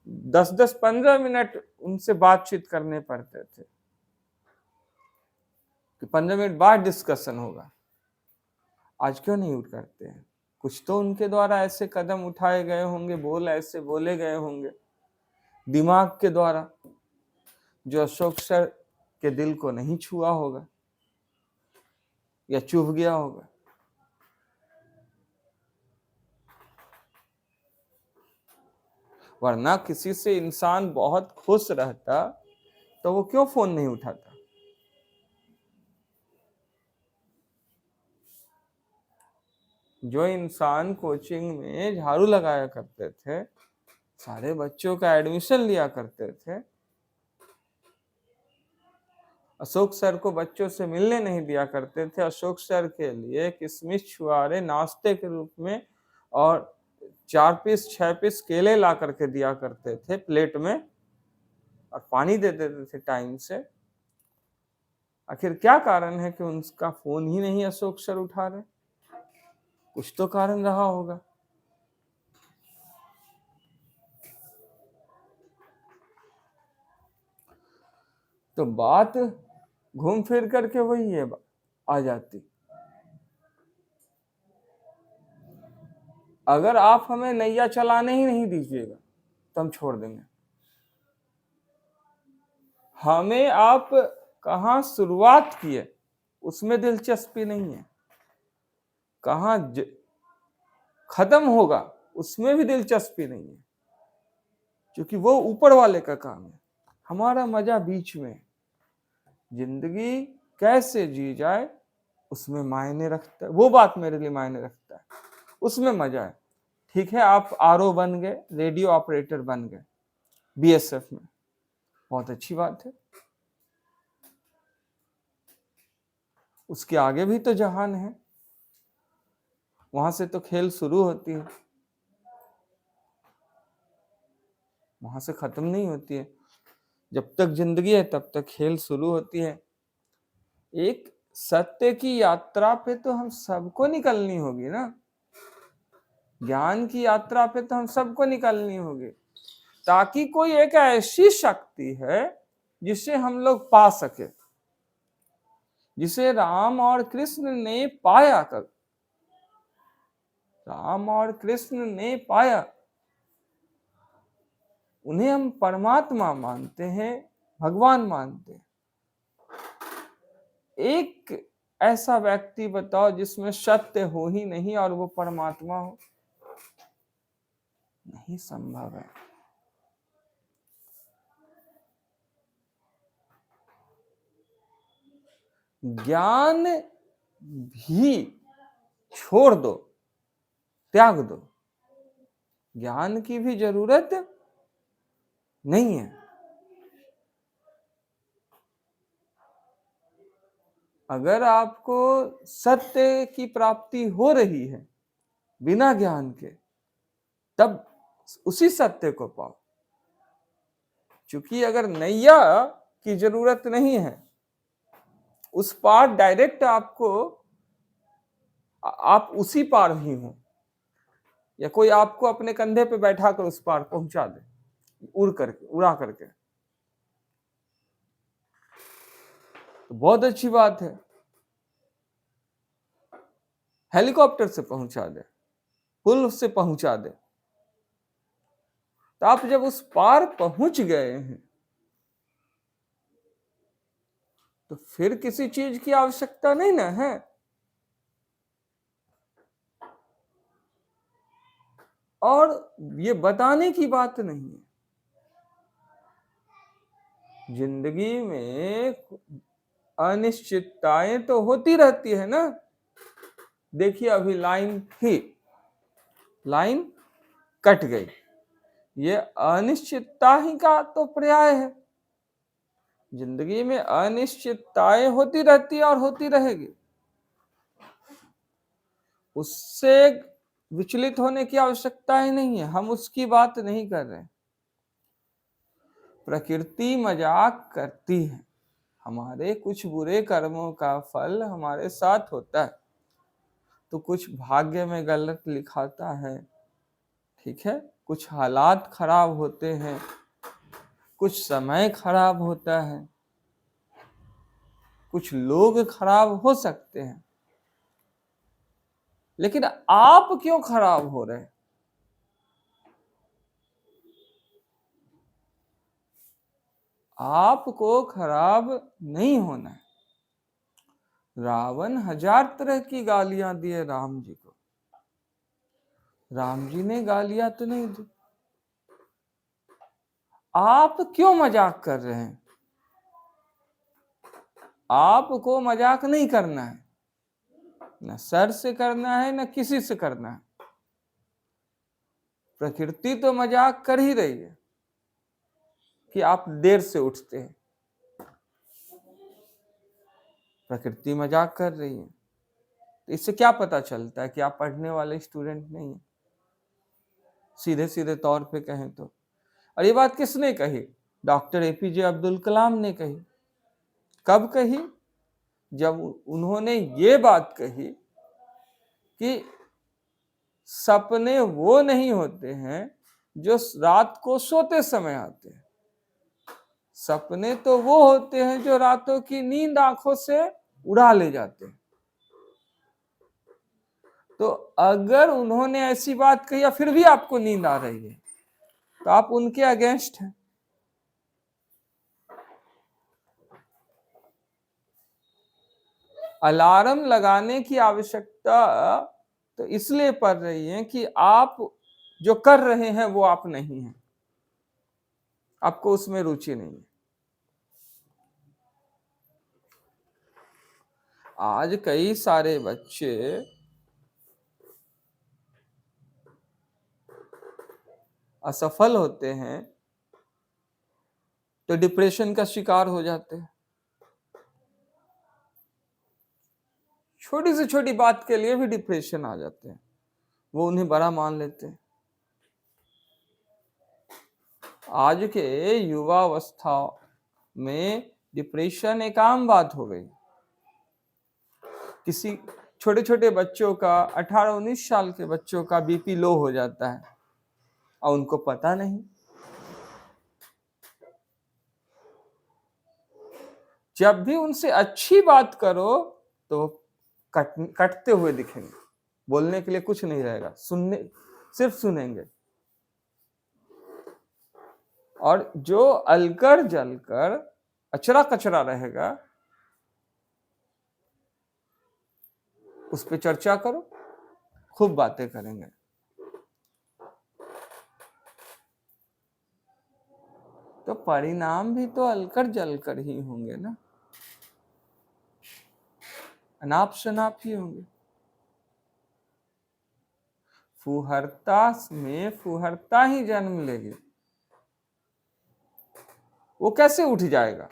10-10-15 मिनट उनसे बातचीत करने पड़ते थे कि 15 मिनट बाद डिस्कशन होगा। आज क्यों नहीं उठ करते हैं? कुछ तो उनके द्वारा ऐसे कदम उठाए गए होंगे, बोल ऐसे बोले गए होंगे दिमाग के द्वारा जो अशोक सर के दिल को नहीं छुआ होगा या चुभ गया होगा। वरना किसी से इंसान बहुत खुश रहता तो वो क्यों फोन नहीं उठाता? जो इंसान कोचिंग में झाड़ू लगाया करते थे, सारे बच्चों का एडमिशन लिया करते थे, अशोक सर को बच्चों से मिलने नहीं दिया करते थे, अशोक सर के लिए किशमिश छुआरे नाश्ते के रूप में और 4 पीस 6 पीस केले ला करके दिया करते थे प्लेट में और पानी दे देते थे टाइम से। आखिर क्या कारण है कि उनका फोन ही नहीं अशोक सर उठा रहे? कुछ तो कारण रहा होगा। तो बात घूम फिर करके वही है आ जाती। अगर आप हमें नैया चलाने ही नहीं दीजिएगा तो हम छोड़ देंगे। हमें आप कहाँ शुरुआत किए उसमें दिलचस्पी नहीं है, कहाँ खत्म होगा उसमें भी दिलचस्पी नहीं है, क्योंकि वो ऊपर वाले का काम है, हमारा मजा बीच में। जिंदगी कैसे जी जाए उसमें मायने रखता है, वो बात मेरे लिए मायने रखता है, उसमें मजा है। ठीक है, आप आरओ बन गए, रेडियो ऑपरेटर बन गए बीएसएफ में, बहुत अच्छी बात है। उसके आगे भी तो जहान है, वहां से तो खेल शुरू होती है, वहां से खत्म नहीं होती है। जब तक जिंदगी है तब तक खेल शुरू होती है। एक सत्य की यात्रा पे तो हम सबको निकलनी होगी ना, ज्ञान की यात्रा पे तो हम सबको निकलनी होगी, ताकि कोई एक ऐसी शक्ति है जिसे हम लोग पा सके, जिसे राम और कृष्ण ने पाया। कब राम और कृष्ण ने पाया, उन्हें हम परमात्मा मानते हैं, भगवान मानते हैं। एक ऐसा व्यक्ति बताओ जिसमें सत्य हो ही नहीं और वो परमात्मा हो, नहीं संभव है। ज्ञान भी छोड़ दो, त्याग दो, ज्ञान की भी जरूरत नहीं है। अगर आपको सत्य की प्राप्ति हो रही है बिना ज्ञान के, तब उसी सत्य को पाओ। क्योंकि अगर नैया की जरूरत नहीं है, उस पार डायरेक्ट आपको, आप उसी पार ही हो, या कोई आपको अपने कंधे पे बैठा कर उस पार पहुंचा दे, उड़ा करके, तो बहुत अच्छी बात है। हेलीकॉप्टर से पहुंचा दे, पुल से पहुंचा दे, तो आप जब उस पार पहुंच गए हैं तो फिर किसी चीज की आवश्यकता नहीं ना है। और ये बताने की बात नहीं है, जिंदगी में अनिश्चितताएं तो होती रहती है ना। देखिए अभी लाइन कट गई, ये अनिश्चितता ही का तो पर्याय है। जिंदगी में अनिश्चितताएं होती रहती है और होती रहेगी, उससे विचलित होने की आवश्यकता ही नहीं है। हम उसकी बात नहीं कर रहे। प्रकृति मजाक करती है, हमारे कुछ बुरे कर्मों का फल हमारे साथ होता है, तो कुछ भाग्य में गलत लिखाता है, ठीक है, कुछ हालात खराब होते हैं, कुछ समय खराब होता है, कुछ लोग खराब हो सकते हैं, लेकिन आप क्यों खराब हो रहे हैं? आपको खराब नहीं होना है। रावण 1000 तरह की गालियां दिए राम जी को, राम जी ने गालियां तो नहीं दी। आप क्यों मजाक कर रहे हैं? आपको मजाक नहीं करना है, न सर से करना है न किसी से करना है। प्रकृति तो मजाक कर ही रही है कि आप देर से उठते हैं, प्रकृति मजाक कर रही है। तो इससे क्या पता चलता है कि आप पढ़ने वाले स्टूडेंट नहीं है, सीधे सीधे तौर पे कहें तो। और ये बात किसने कही? डॉक्टर एपीजे अब्दुल कलाम ने कही। कब कही? जब उन्होंने ये बात कही कि सपने वो नहीं होते हैं जो रात को सोते समय आते हैं, सपने तो वो होते हैं जो रातों की नींद आंखों से उड़ा ले जाते हैं। तो अगर उन्होंने ऐसी बात कही या फिर भी आपको नींद आ रही है, तो आप उनके अगेंस्ट हैं। अलार्म लगाने की आवश्यकता तो इसलिए पड़ रही है कि आप जो कर रहे हैं वो आप नहीं हैं, आपको उसमें रुचि नहीं है। आज कई सारे बच्चे असफल होते हैं तो डिप्रेशन का शिकार हो जाते हैं। छोटी से छोटी बात के लिए भी डिप्रेशन आ जाते हैं, वो उन्हें बड़ा मान लेते हैं। आज के युवावस्था में डिप्रेशन एक आम बात हो गई। किसी छोटे छोटे बच्चों का 18-19 साल के बच्चों का बीपी लो हो जाता है और उनको पता नहीं। जब भी उनसे अच्छी बात करो तो कटते हुए दिखेंगे, बोलने के लिए कुछ नहीं रहेगा, सिर्फ सुनेंगे। और जो अलकर जलकर अचरा कचरा रहेगा उस पर चर्चा करो, खूब बातें करेंगे। तो परिणाम भी तो अलकर जलकर ही होंगे ना, अनाप शनाप ही होंगे। फुहरता में फुहरता ही जन्म लेगी। वो कैसे उठ जाएगा?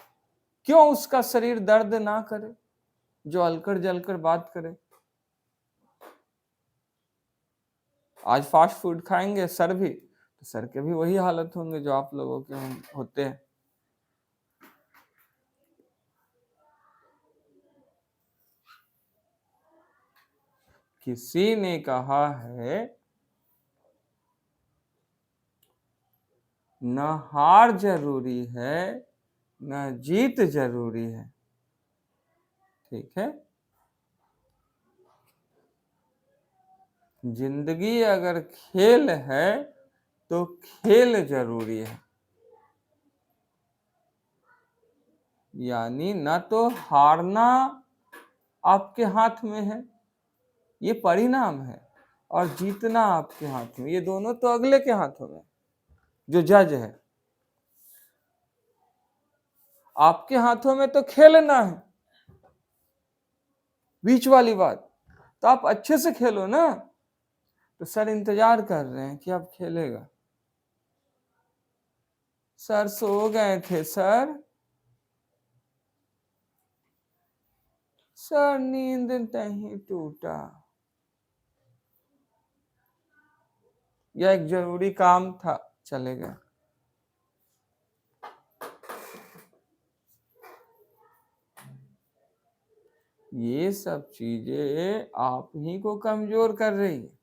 क्यों उसका शरीर दर्द ना करे जो अलकर जलकर बात करे? आज फास्ट फूड खाएंगे सर भी, तो सर के भी वही हालत होंगे जो आप लोगों के होते हैं। किसी ने कहा है न हार जरूरी है न जीत जरूरी है। ठीक है, जिंदगी अगर खेल है तो खेल जरूरी है। यानी न तो हारना आपके हाथ में है, ये परिणाम है, और जीतना आपके हाथ में, ये दोनों तो अगले के हाथों में, जो जज है। आपके हाथों में तो खेलना है, बीच वाली बात तो आप अच्छे से खेलो ना। तो सर इंतजार कर रहे हैं कि आप खेलेगा। सर सो गए थे सर, सर नींद नहीं टूटा, यह एक जरूरी काम था, चले गए। ये सब चीजें आप ही को कमजोर कर रही है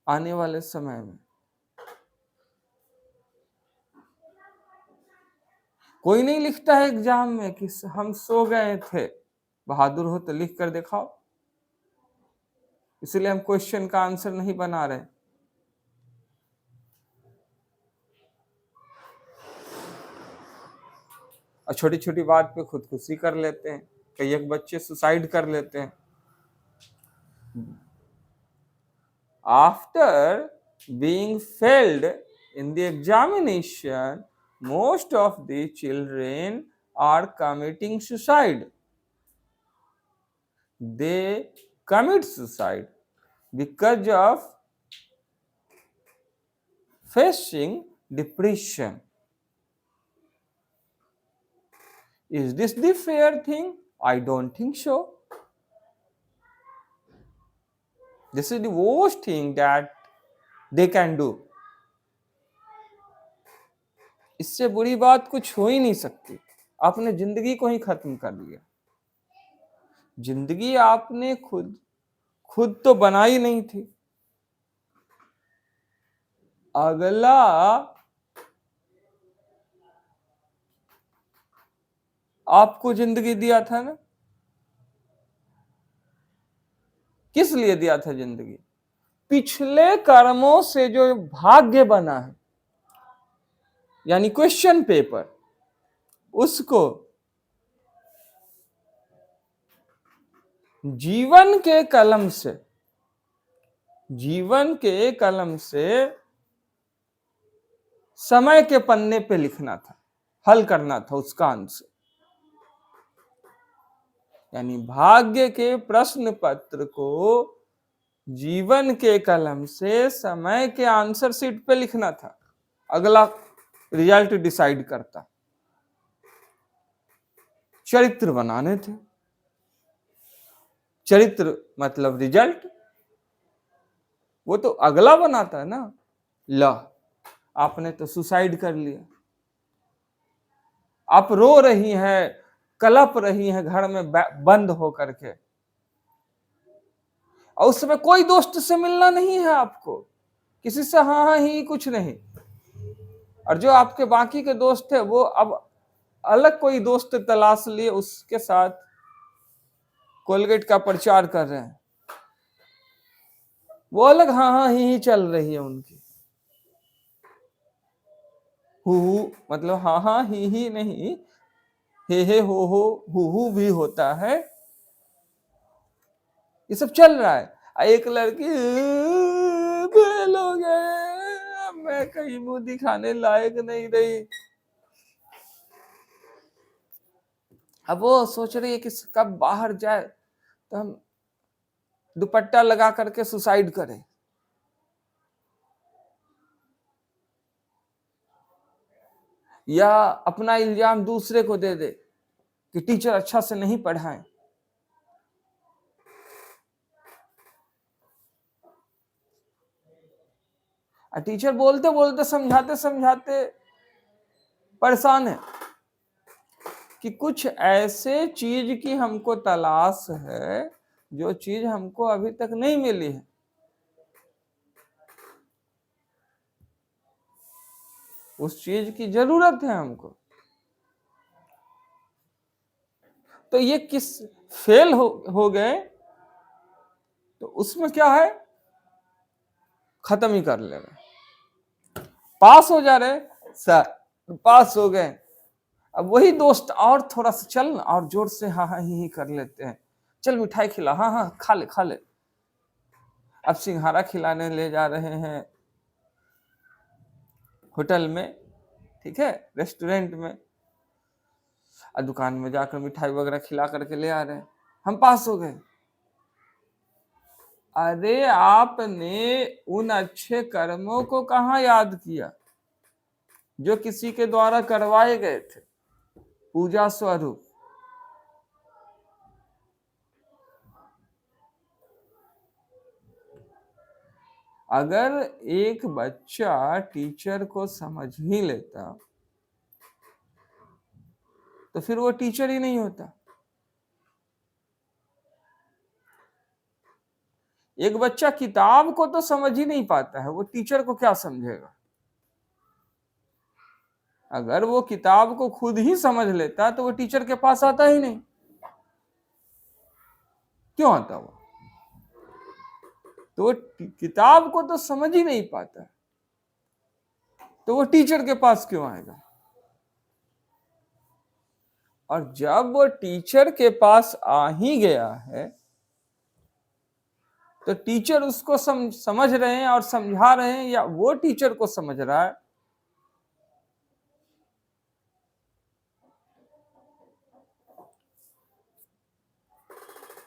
आने वाले समय में। कोई नहीं लिखता है एग्जाम में कि हम सो गए थे। बहादुर हो तो लिख कर दिखाओ। इसलिए हम क्वेश्चन का आंसर नहीं बना रहे। और छोटी छोटी बात पे खुदकुशी कर लेते हैं। कई एक बच्चे सुसाइड कर लेते हैं। After being failed in the examination, most of the children are committing suicide. They commit suicide because of facing depression. Is this the fair thing? I don't think so. This is the worst thing that they can do. इससे बुरी बात कुछ हो ही नहीं सकती। आपने जिंदगी को ही खत्म कर दिया। जिंदगी आपने खुद तो बनाई नहीं थी, अगला आपको जिंदगी दिया था ना। किस लिए दिया था जिंदगी? पिछले कर्मों से जो भाग्य बना है, यानी क्वेश्चन पेपर, उसको जीवन के कलम से समय के पन्ने पे लिखना था, हल करना था उसका आंसर। यानी भाग्य के प्रश्न पत्र को जीवन के कलम से समय के आंसर शीट पे लिखना था, अगला रिजल्ट डिसाइड करता। चरित्र बनाने थे, चरित्र मतलब रिजल्ट, वो तो अगला बनाता है ना। ला, आपने तो सुसाइड कर लिया, आप रो रही हैं, कलप रही हैं घर में बंद होकर के, और उस समय कोई दोस्त से मिलना नहीं है आपको, किसी से हाँ हाँ ही कुछ नहीं, और जो आपके बाकी के दोस्त थे वो अब अलग कोई दोस्त तलाश लिए, उसके साथ कोलगेट का प्रचार कर रहे हैं, वो अलग हाँ हाँ ही चल रही है उनकी। हु मतलब हाँ हाँ ही नहीं, हे हो हु भी होता है, ये सब चल रहा है। एक लड़की फेल हो गए, मैं कहीं मुंह दिखाने लायक नहीं रही, अब वो सोच रही है कि कब बाहर जाए तो हम दुपट्टा लगा करके सुसाइड करें। या अपना इल्जाम दूसरे को दे दे कि टीचर अच्छा से नहीं पढ़ाएं। टीचर बोलते बोलते समझाते समझाते परेशान है कि कुछ ऐसे चीज की हमको तलाश है जो चीज हमको अभी तक नहीं मिली है। उस चीज की जरूरत है हमको। तो ये किस फेल हो गए तो उसमें क्या है, खत्म ही कर ले रहे। पास हो जा रहे सर, पास हो गए, अब वही दोस्त और थोड़ा सा चल और जोर से हाँ हाँ ही कर लेते हैं, चल मिठाई खिला, हाँ हाँ खा ले खा ले। अब सिंघारा खिलाने ले जा रहे हैं होटल में, ठीक है, रेस्टोरेंट में, और दुकान में जाकर मिठाई वगैरह खिला करके ले आ रहे हैं, हम पास हो गए। अरे आपने उन अच्छे कर्मों को कहाँ याद किया जो किसी के द्वारा करवाए गए थे पूजा स्वरूप। अगर एक बच्चा टीचर को समझ ही लेता तो फिर वो टीचर ही नहीं होता। एक बच्चा किताब को तो समझ ही नहीं पाता है, वो टीचर को क्या समझेगा। अगर वो किताब को खुद ही समझ लेता तो वो टीचर के पास आता ही नहीं। क्यों आता वो? तो वो किताब को तो समझ ही नहीं पाता, तो वो टीचर के पास क्यों आएगा। और जब वो टीचर के पास आ ही गया है तो टीचर उसको समझ रहे हैं और समझा रहे हैं, या वो टीचर को समझ रहा है।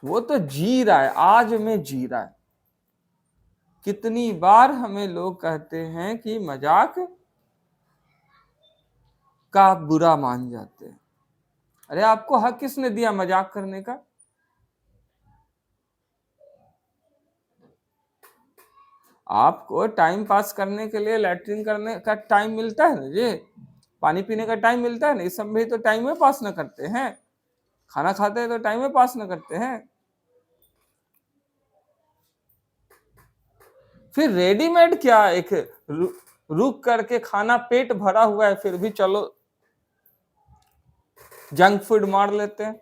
वो तो जी रहा है, आज में जी रहा है। कितनी बार हमें लोग कहते हैं कि मजाक का बुरा मान जाते हैं। अरे आपको हक किसने दिया मजाक करने का? आपको टाइम पास करने के लिए लैट्रिन करने का टाइम मिलता है ना जी, पानी पीने का टाइम मिलता है ना, इस सब भी तो टाइम में पास न करते हैं। खाना खाते हैं तो टाइम में पास न करते हैं। फिर रेडीमेड क्या, एक रुक करके खाना पेट भरा हुआ है फिर भी चलो जंक फूड मार लेते हैं।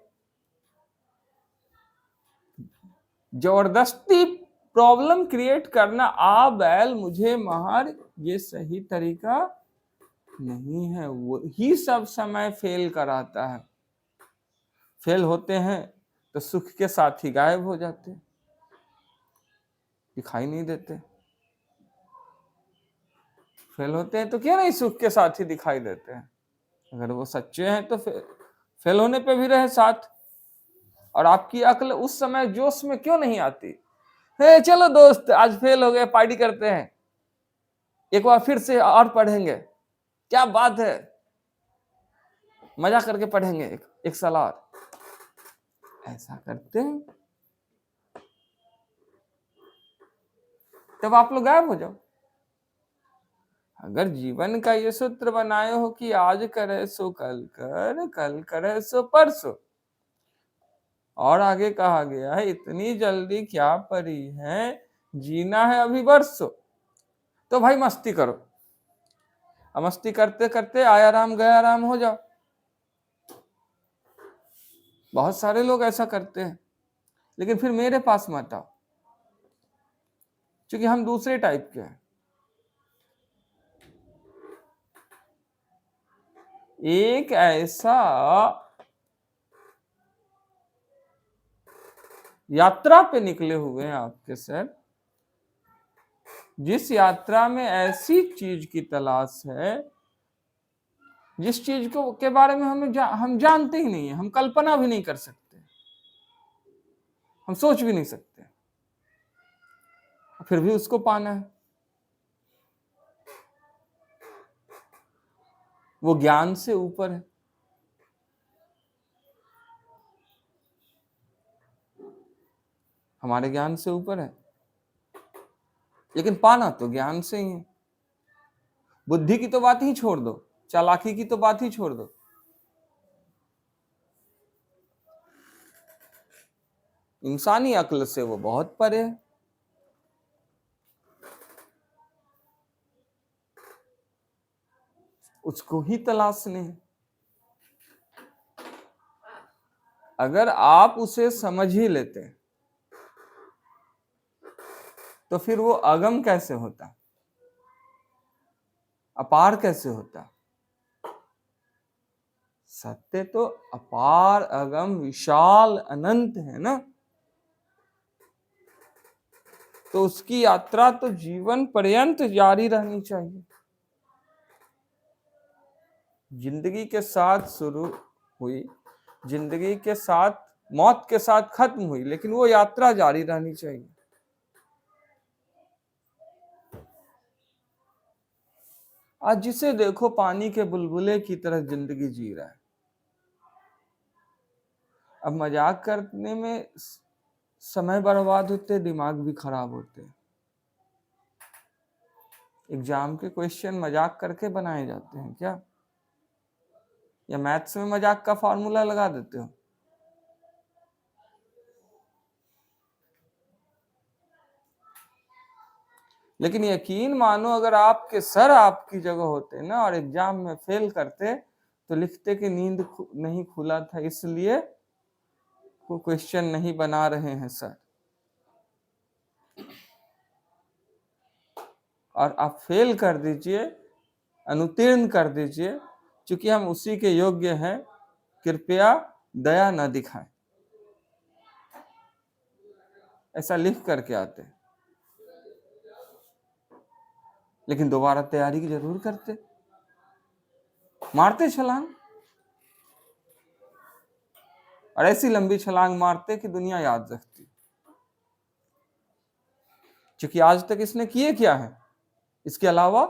जबरदस्ती प्रॉब्लम क्रिएट करना, आ बैल मुझे मार, ये सही तरीका नहीं है। वही सब समय फेल कराता है। फेल होते हैं तो सुख के साथ ही गायब हो जाते, दिखाई नहीं देते। फेल होते हैं तो क्यों नहीं सुख के साथ ही दिखाई देते हैं। अगर वो सच्चे हैं तो फेल होने पे भी रहे साथ। और आपकी अक्ल उस समय जोश में क्यों नहीं आती? हे चलो दोस्त, आज फेल हो गए, पार्टी करते हैं, एक बार फिर से और पढ़ेंगे, क्या बात है, मजा करके पढ़ेंगे एक साल और। ऐसा करते हैं, तब आप लोग गायब हो जाओ। अगर जीवन का ये सूत्र बनाए हो कि आज करे सो कल कर, कल करे सो परसों, और आगे कहा गया है इतनी जल्दी क्या पड़ी है, जीना है अभी बरसों, तो भाई मस्ती करो, अब मस्ती करते करते आया राम गया राम हो जाओ। बहुत सारे लोग ऐसा करते हैं, लेकिन फिर मेरे पास मत आओ, क्योंकि हम दूसरे टाइप के हैं। एक ऐसा यात्रा पे निकले हुए हैं आपके सर, जिस यात्रा में ऐसी चीज की तलाश है जिस चीज को के बारे में हम जानते ही नहीं है, हम कल्पना भी नहीं कर सकते, हम सोच भी नहीं सकते, फिर भी उसको पाना है। वो ज्ञान से ऊपर है, हमारे ज्ञान से ऊपर है, लेकिन पाना तो ज्ञान से ही है। बुद्धि की तो बात ही छोड़ दो, चालाकी की तो बात ही छोड़ दो, इंसानी अक्ल से वो बहुत परे है। उसको ही तलाशने है। अगर आप उसे समझ ही लेते तो फिर वो अगम कैसे होता, अपार कैसे होता? सत्य तो अपार अगम विशाल अनंत है ना, तो उसकी यात्रा तो जीवन पर्यंत जारी रहनी चाहिए। जिंदगी के साथ शुरू हुई, जिंदगी के साथ, मौत के साथ खत्म हुई, लेकिन वो यात्रा जारी रहनी चाहिए। आज जिसे देखो पानी के बुलबुले की तरह जिंदगी जी रहा है। अब मजाक करने में समय बर्बाद होते, दिमाग भी खराब होते। एग्जाम के क्वेश्चन मजाक करके बनाए जाते हैं क्या? या मैथ्स में मजाक का फॉर्मूला लगा देते हो? लेकिन यकीन मानो, अगर आपके सर आपकी जगह होते ना और एग्जाम में फेल करते, तो लिखते कि नींद नहीं खुला था इसलिए वो क्वेश्चन नहीं बना रहे हैं सर, और आप फेल कर दीजिए, अनुत्तीर्ण कर दीजिए, क्योंकि हम उसी के योग्य हैं, कृपया दया न दिखाएं, ऐसा लिख करके आते। लेकिन दोबारा तैयारी की जरूर करते, मारते छलांग, और ऐसी लंबी छलांग मारते कि दुनिया याद रखती, क्योंकि आज तक इसने किए क्या है इसके अलावा?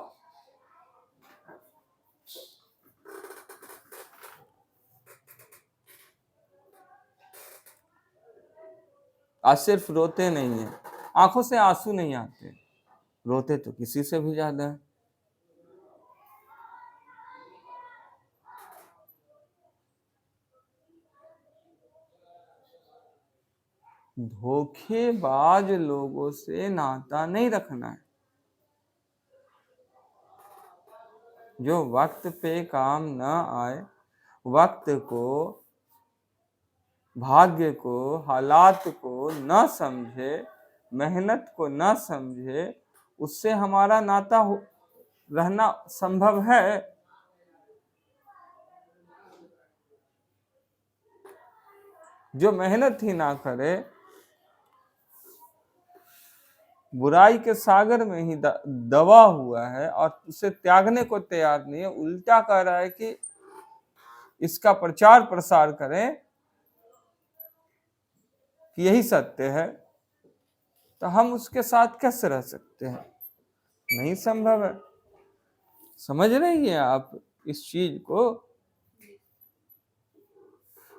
आज सिर्फ रोते नहीं है, आंखों से आंसू नहीं आते, रोते तो किसी से भी ज्यादा है। धोखेबाज लोगों से नाता नहीं रखना है। जो वक्त पे काम न आए, वक्त को, भाग्य को, हालात को न समझे, मेहनत को न समझे, उससे हमारा नाता रहना संभव है? जो मेहनत ही ना करे, बुराई के सागर में ही दबा हुआ है और उसे त्यागने को तैयार नहीं है, उल्टा कह रहा है कि इसका प्रचार प्रसार करें, कि यही सत्य है, तो हम उसके साथ कैसे रह सकते हैं? नहीं संभव है। समझ रही हैं आप इस चीज को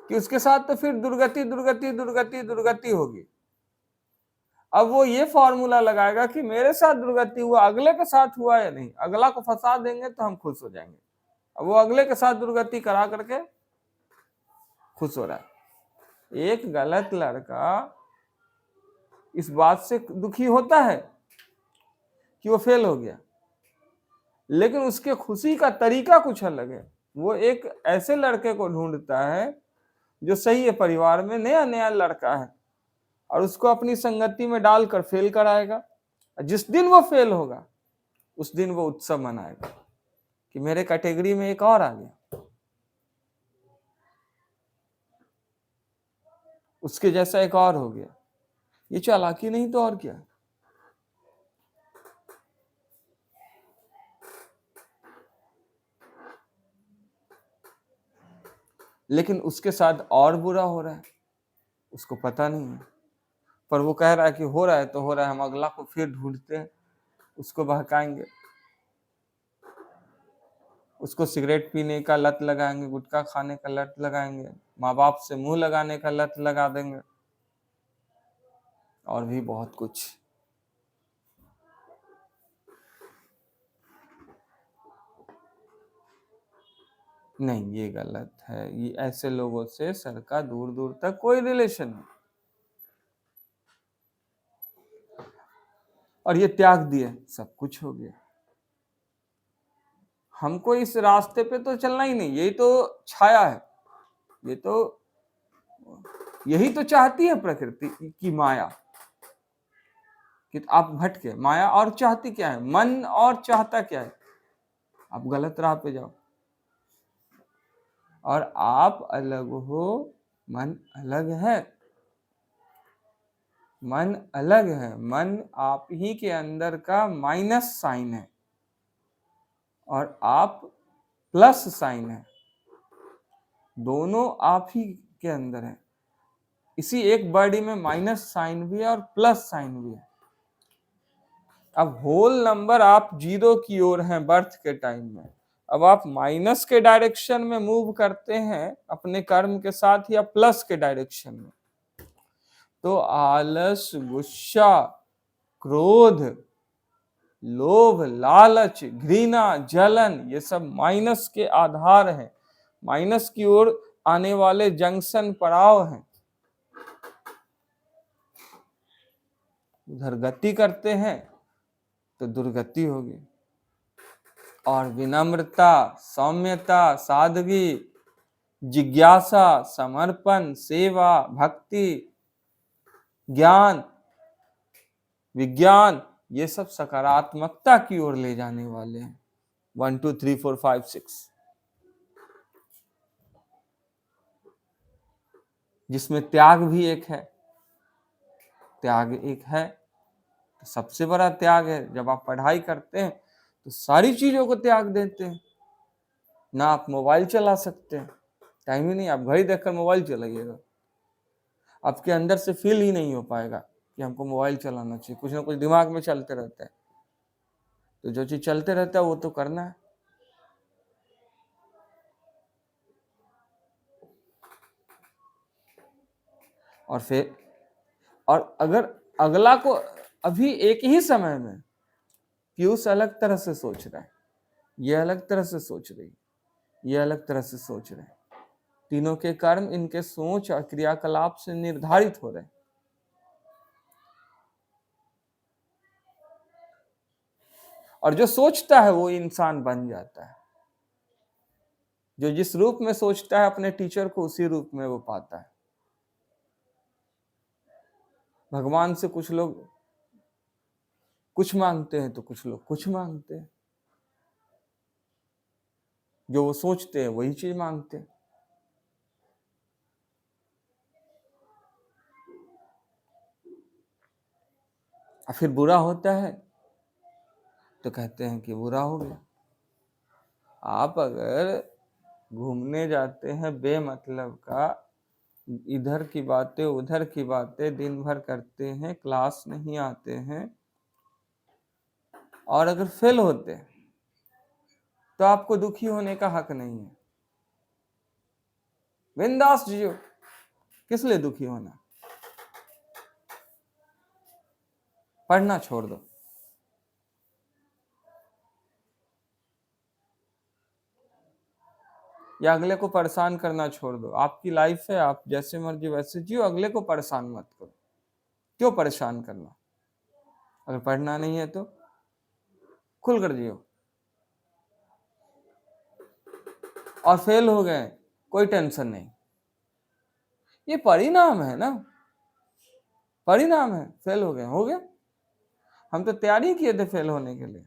कि उसके साथ तो फिर दुर्गति दुर्गति दुर्गति दुर्गति होगी। अब वो ये फॉर्मूला लगाएगा कि मेरे साथ दुर्गति हुआ, अगले के साथ हुआ या नहीं, अगला को फंसा देंगे तो हम खुश हो जाएंगे। अब वो अगले के साथ दुर्गति करा करके खुश हो रहा है। एक गलत लड़का इस बात से दुखी होता है कि वो फेल हो गया, लेकिन उसके खुशी का तरीका कुछ अलग है। वो एक ऐसे लड़के को ढूंढता है जो सही है, परिवार में नया नया लड़का है, और उसको अपनी संगति में डालकर फेल कराएगा। जिस दिन वो फेल होगा उस दिन वो उत्सव मनाएगा कि मेरे कैटेगरी में एक और आ गया, उसके जैसा एक और हो गया। ये चालाकी नहीं तो और क्या। लेकिन उसके साथ और बुरा हो रहा है, उसको पता नहीं है, पर वो कह रहा है कि हो रहा है तो हो रहा है, हम अगला को फिर ढूंढते हैं, उसको बहकाएंगे, उसको सिगरेट पीने का लत लगाएंगे, गुटखा खाने का लत लगाएंगे, माँ बाप से मुंह लगाने का लत लगा देंगे, और भी बहुत कुछ। नहीं, ये गलत है। ये ऐसे लोगों से सर का दूर दूर तक कोई रिलेशन नहीं। और ये त्याग दिए, सब कुछ हो गया। हमको इस रास्ते पे तो चलना ही नहीं, यही तो छाया है, ये तो यही तो चाहती है प्रकृति की माया कि आप भटके। माया और चाहती क्या है? मन और चाहता क्या है? आप गलत राह पे जाओ, और आप अलग हो, मन अलग है। मन अलग है, मन आप ही के अंदर का माइनस साइन है और आप प्लस साइन है, दोनों आप ही के अंदर है। इसी एक बॉडी में माइनस साइन भी है और प्लस साइन भी है। अब होल नंबर आप जीरो की ओर हैं बर्थ के टाइम में, अब आप माइनस के डायरेक्शन में मूव करते हैं अपने कर्म के साथ या प्लस के डायरेक्शन में, तो आलस, गुस्सा, क्रोध, लोभ, लालच, घृणा, जलन, ये सब माइनस के आधार हैं, माइनस की ओर आने वाले जंक्शन पड़ाव हैं। उधर गति करते हैं तो दुर्गति होगी। और विनम्रता, सौम्यता, सादगी, जिज्ञासा, समर्पण, सेवा, भक्ति, ज्ञान, विज्ञान, ये सब सकारात्मकता की ओर ले जाने वाले हैं। 1 2 3 4 5 6, जिसमें त्याग भी एक है। त्याग एक है तो सबसे बड़ा त्याग है। जब आप पढ़ाई करते हैं तो सारी चीजों को त्याग देते हैं। ना आप मोबाइल चला सकते हैं, टाइम ही नहीं, आप घड़ी देखकर मोबाइल चलाइएगा, आपके अंदर से फील ही नहीं हो पाएगा कि हमको मोबाइल चलाना चाहिए। कुछ ना कुछ दिमाग में चलते रहता है, तो जो चीज चलते रहता है वो तो करना है। और फिर अगर अगला को अभी एक ही समय में पीयूष अलग तरह से सोच रहा है, ये अलग तरह से सोच रही, ये अलग तरह से सोच रहे हैं, तीनों के कर्म इनके सोच और क्रियाकलाप से निर्धारित हो रहे हैं। और जो सोचता है वो इंसान बन जाता है। जो जिस रूप में सोचता है अपने टीचर को उसी रूप में वो पाता है। भगवान से कुछ लोग कुछ मांगते हैं तो कुछ लोग कुछ मांगते हैं, जो वो सोचते हैं वही चीज मांगते हैं। और फिर बुरा होता है तो कहते हैं कि बुरा हो गया। आप अगर घूमने जाते हैं बेमतलब का, इधर की बातें उधर की बातें दिन भर करते हैं, क्लास नहीं आते हैं, और अगर फेल होते हैं तो आपको दुखी होने का हक नहीं है। बिंदास जियो, किस लिए दुखी होना? पढ़ना छोड़ दो। या अगले को परेशान करना छोड़ दो। आपकी लाइफ है, आप जैसे मर्जी वैसे जियो, अगले को परेशान मत करो। क्यों परेशान करना? अगर पढ़ना नहीं है तो खुल कर जियो। और फेल हो गए, कोई टेंशन नहीं, ये परिणाम है ना, परिणाम है। फेल हो गए, हो गया। हम तो तैयारी किए थे फेल होने के लिए।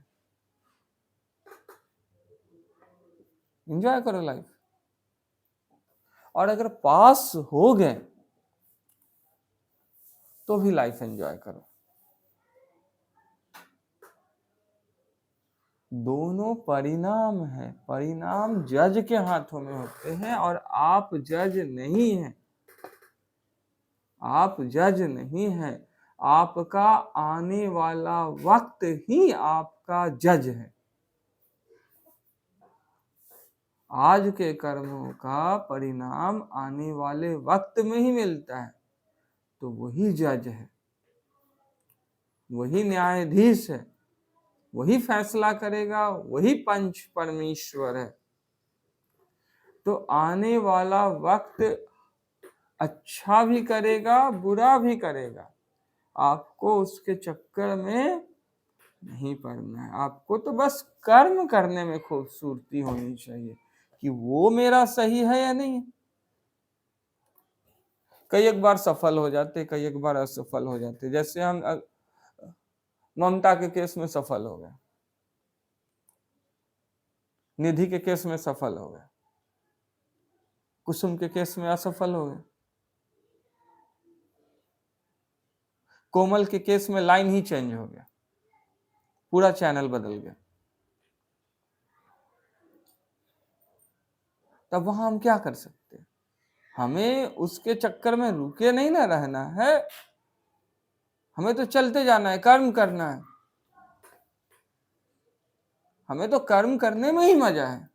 एंजॉय करो लाइफ। और अगर पास हो गए तो भी लाइफ एंजॉय करो। दोनों परिणाम है, परिणाम जज के हाथों में होते हैं और आप जज नहीं हैं, आप जज नहीं हैं। आपका आने वाला वक्त ही आपका जज है। आज के कर्मों का परिणाम आने वाले वक्त में ही मिलता है, तो वही जज है, वही न्यायाधीश है, वही फैसला करेगा, वही पंच परमेश्वर है। तो आने वाला वक्त अच्छा भी करेगा, बुरा भी करेगा, आपको उसके चक्कर में नहीं पड़ना है। आपको तो बस कर्म करने में खूबसूरती होनी चाहिए कि वो मेरा सही है या नहीं। कई एक बार सफल हो जाते, कई एक बार असफल हो जाते। जैसे हम ममता के केस में सफल हो गए, निधि के केस में सफल हो गए, कुसुम के केस में असफल हो गए, कोमल के केस में लाइन ही चेंज हो गया, पूरा चैनल बदल गया। तब वहां हम क्या कर सकते हैं? हमें उसके चक्कर में रुके नहीं ना रहना है, हमें तो चलते जाना है, कर्म करना है। हमें तो कर्म करने में ही मजा है।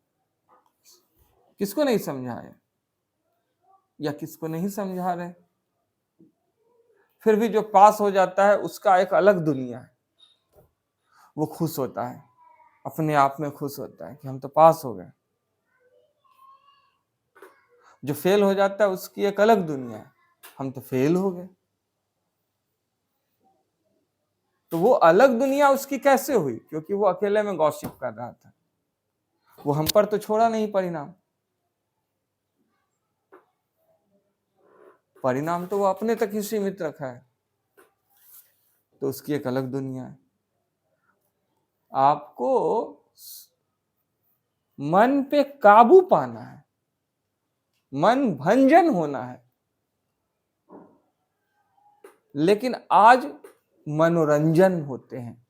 किसको नहीं समझाए या किसको नहीं समझा रहे, फिर भी जो पास हो जाता है उसका एक अलग दुनिया है। वो खुश होता है, अपने आप में खुश होता है कि हम तो पास हो गए। जो फेल हो जाता है उसकी एक अलग दुनिया है, हम तो फेल हो गए। तो वो अलग दुनिया उसकी कैसे हुई? क्योंकि वो अकेले में गॉसिप कर रहा था, वो हम पर तो छोड़ा नहीं परिणाम। परिणाम तो वो अपने तक ही सीमित रखा है, तो उसकी एक अलग दुनिया है। आपको मन पे काबू पाना है, मन भंजन होना है। लेकिन आज मनोरंजन होते हैं,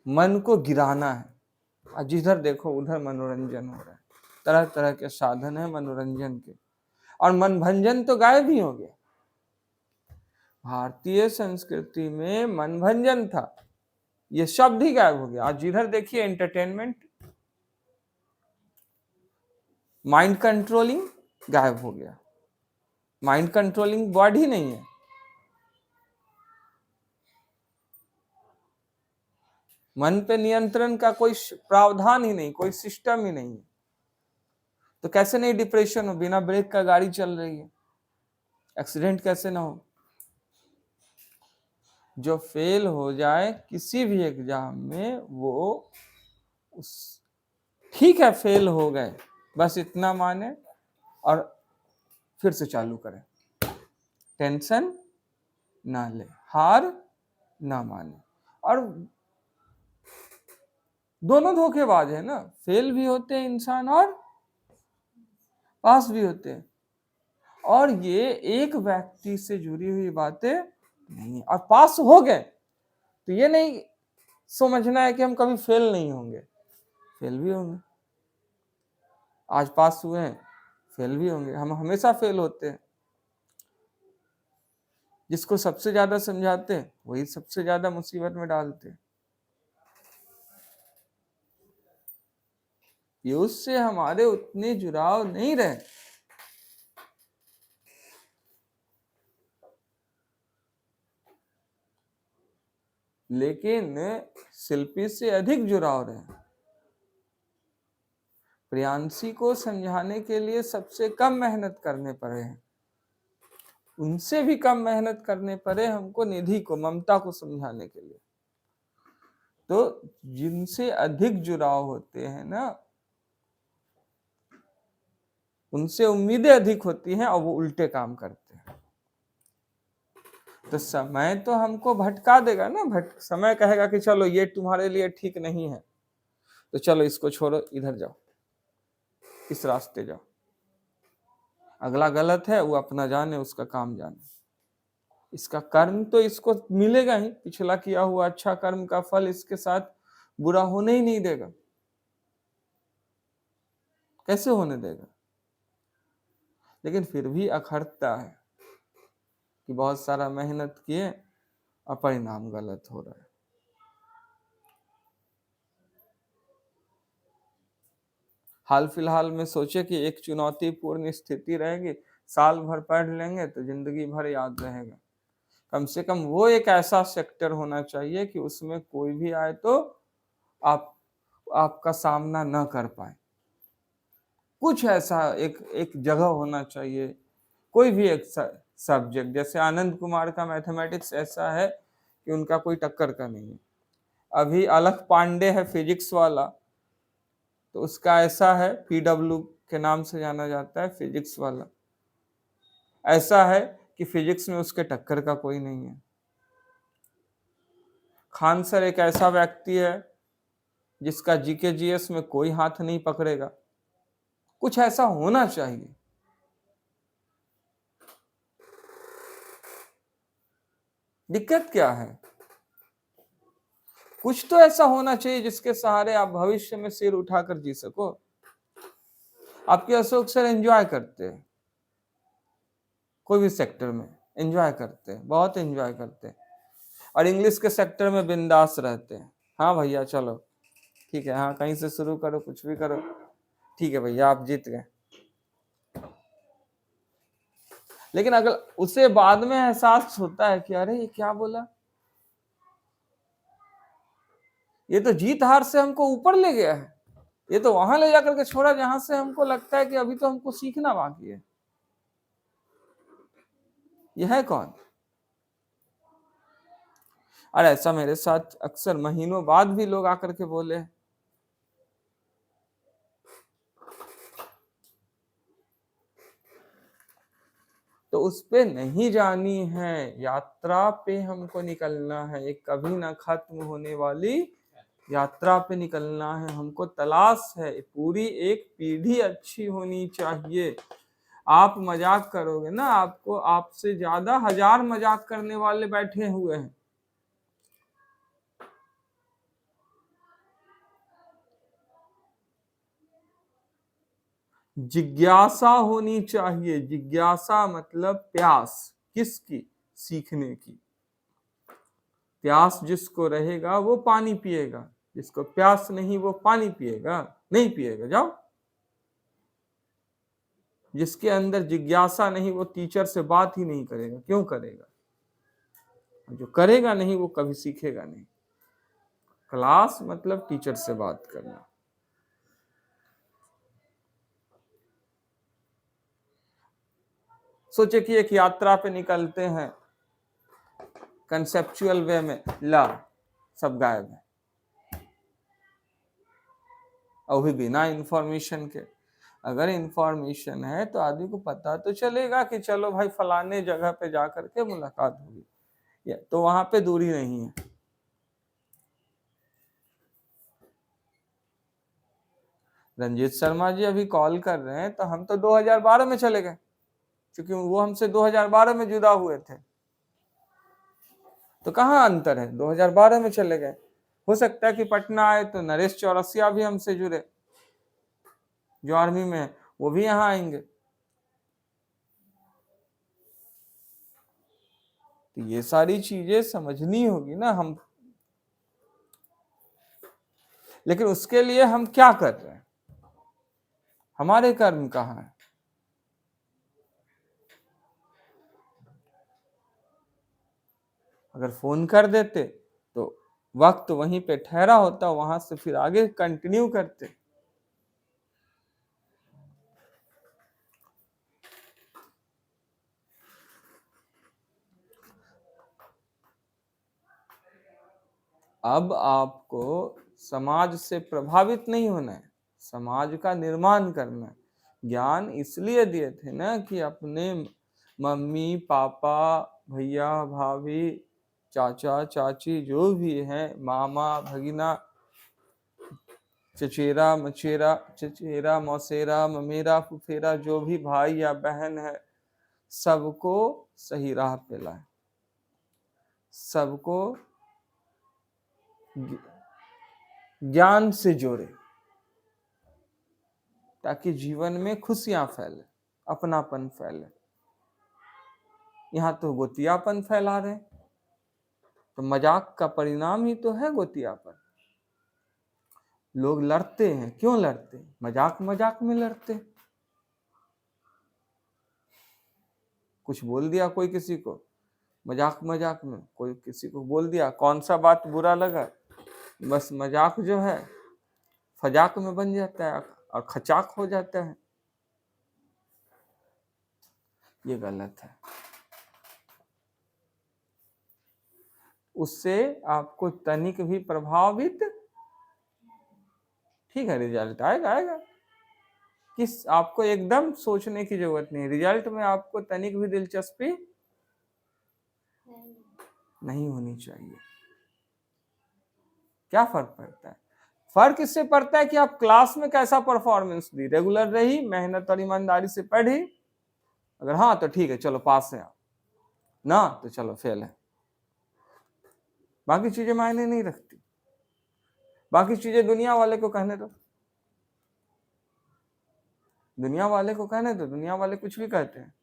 मन को गिराना है। आज जिधर देखो उधर मनोरंजन हो रहा है, तरह तरह के साधन है मनोरंजन के, और मन भंजन तो गायब ही हो गया। भारतीय संस्कृति में मन भंजन था, ये शब्द ही गायब हो गया। आज जिधर देखिए एंटरटेनमेंट, माइंड कंट्रोलिंग गायब हो गया। माइंड कंट्रोलिंग वर्ड ही नहीं है। मन पे नियंत्रण का कोई प्रावधान ही नहीं, कोई सिस्टम ही नहीं। तो कैसे नहीं डिप्रेशन हो? बिना ब्रेक का गाड़ी चल रही है, एक्सीडेंट कैसे ना हो? जो फेल हो जाए किसी भी एग्जाम में, वो उस ठीक है फेल हो गए, बस इतना माने और फिर से चालू करें। टेंशन ना ले, हार ना माने। और दोनों धोखेबाज है ना, फेल भी होते हैं इंसान और पास भी होते हैं। और ये एक व्यक्ति से जुड़ी हुई बातें नहीं। और पास हो गए तो ये नहीं समझना है कि हम कभी फेल नहीं होंगे, फेल भी होंगे। आज पास हुए हैं, फेल भी होंगे, हम हमेशा फेल होते हैं। जिसको सबसे ज्यादा समझाते हैं वही सबसे ज्यादा मुसीबत में डालते हैं। ये उससे हमारे उतने जुड़ाव नहीं रहे। लेकिन शिल्पी से अधिक जुड़ाव रहे। प्रियांशी को समझाने के लिए सबसे कम मेहनत करने पड़े हैं। उनसे भी कम मेहनत करने पड़े हमको निधि को, ममता को समझाने के लिए। तो जिनसे अधिक जुड़ाव होते हैं ना, उनसे उम्मीदें अधिक होती हैं और वो उल्टे काम करते हैं। तो समय तो हमको भटका देगा ना, समय कहेगा कि चलो ये तुम्हारे लिए ठीक नहीं है, तो चलो इसको छोड़ो, इधर जाओ, इस रास्ते जाओ। अगला गलत है, वो अपना जाने, उसका काम जाने। इसका कर्म तो इसको मिलेगा ही, पिछला किया हुआ अच्छा कर्म का फल इसके साथ बुरा होने ही नहीं देगा। कैसे होने देगा? लेकिन फिर भी अखरता है कि बहुत सारा मेहनत किए और परिणाम गलत हो रहा है। हाल फिलहाल में सोचे कि एक चुनौतीपूर्ण स्थिति रहेगी, साल भर पढ़ लेंगे तो जिंदगी भर याद रहेगा। कम से कम वो एक ऐसा सेक्टर होना चाहिए कि उसमें कोई भी आए तो आपका सामना न कर पाए। कुछ ऐसा एक जगह होना चाहिए, कोई भी एक सब्जेक्ट। जैसे आनंद कुमार का मैथमेटिक्स ऐसा है कि उनका कोई टक्कर का नहीं है। अभी अलख पांडे है फिजिक्स वाला, तो उसका ऐसा है, PW के नाम से जाना जाता है, फिजिक्स वाला ऐसा है कि फिजिक्स में उसके टक्कर का कोई नहीं है। खान सर एक ऐसा व्यक्ति है जिसका GK GS में कोई हाथ नहीं पकड़ेगा। कुछ ऐसा होना चाहिए। दिक्कत क्या है? कुछ तो ऐसा होना चाहिए जिसके सहारे आप भविष्य में सिर उठाकर जी सको। आपके अशोक सर एंजॉय करते हैं, कोई भी सेक्टर में एंजॉय करते हैं, बहुत एंजॉय करते हैं, और इंग्लिश के सेक्टर में बिंदास रहते हैं। हाँ भैया चलो ठीक है, हाँ कहीं से शुरू करो, कुछ भी करो, ठीक है भैया आप जीत गए। लेकिन अगर उसे बाद में एहसास होता है कि अरे ये क्या बोला, ये तो जीत हार से हमको ऊपर ले गया है, ये तो वहां ले जाकर के छोड़ा जहां से हमको लगता है कि अभी तो हमको सीखना बाकी है। यह है कौन? और ऐसा मेरे साथ अक्सर महीनों बाद भी लोग आकर के बोले। तो उस पे नहीं जानी है, यात्रा पे हमको निकलना है, एक कभी ना खत्म होने वाली यात्रा पे निकलना है। हमको तलाश है, पूरी एक पीढ़ी अच्छी होनी चाहिए। आप मजाक करोगे ना, आपको आपसे ज्यादा 1000 मजाक करने वाले बैठे हुए हैं। जिज्ञासा होनी चाहिए। जिज्ञासा मतलब प्यास, किसकी? सीखने की। प्यास जिसको रहेगा वो पानी पिएगा, जिसको प्यास नहीं वो पानी पिएगा नहीं पिएगा। जाओ। जिसके अंदर जिज्ञासा नहीं वो टीचर से बात ही नहीं करेगा। क्यों करेगा? जो करेगा नहीं वो कभी सीखेगा नहीं। क्लास मतलब टीचर से बात करना। सोचे कि एक यात्रा पे निकलते हैं कंसेप्चुअल वे में, ला सब गायब है, और भी बिना इंफॉर्मेशन के। अगर इंफॉर्मेशन है तो आदमी को पता तो चलेगा कि चलो भाई फलाने जगह पे जाकर के मुलाकात होगी, तो वहां पे दूरी नहीं है। रंजीत शर्मा जी अभी कॉल कर रहे हैं, तो हम तो 2012 में चले गए, क्योंकि वो हमसे 2012 में जुदा हुए थे। तो कहाँ अंतर है, 2012 में चले गए। हो सकता है कि पटना आए तो नरेश चौरसिया भी हमसे जुड़े, जो आर्मी में है, वो भी यहाँ आएंगे। तो ये सारी चीजें समझनी होगी ना हम, लेकिन उसके लिए हम क्या कर रहे हैं, हमारे कर्म कहाँ है? अगर फोन कर देते तो वक्त वहीं पे ठहरा होता, वहां से फिर आगे कंटिन्यू करते। अब आपको समाज से प्रभावित नहीं होना है, समाज का निर्माण करना है। ज्ञान इसलिए दिए थे ना कि अपने मम्मी पापा, भैया भाभी, चाचा चाची जो भी हैं, मामा भगिना, चचेरा मचेरा, चचेरा मौसेरा ममेरा फुफेरा, जो भी भाई या बहन है, सबको सही राह पे लाए, सबको ज्ञान से जोड़े, ताकि जीवन में खुशियां फैले, अपनापन फैले। यहाँ तो गोतियापन फैला रहे, तो मजाक का परिणाम ही तो है गोतियापन। लोग लड़ते हैं, क्यों लड़ते? मजाक मजाक में लड़ते। कुछ बोल दिया कोई किसी को, मजाक मजाक में कोई किसी को बोल दिया, कौन सा बात बुरा लगा, बस मजाक जो है फजाक में बन जाता है और खचाक हो जाता है। ये गलत है। उससे आपको तनिक भी प्रभावित, ठीक है रिजल्ट आएगा आएगा, किस आपको एकदम सोचने की जरूरत नहीं, रिजल्ट में आपको तनिक भी दिलचस्पी नहीं होनी चाहिए। क्या फर्क पड़ता है? फर्क इससे पड़ता है कि आप क्लास में कैसा परफॉर्मेंस दी, रेगुलर रही, मेहनत और ईमानदारी से पढ़ी, अगर हाँ तो ठीक है चलो पास है, ना तो चलो फेल है। बाकी चीजें मायने नहीं रखती, बाकी चीजें दुनिया वाले को कहने दो, दुनिया वाले को कहने दो, दुनिया वाले कुछ भी कहते हैं।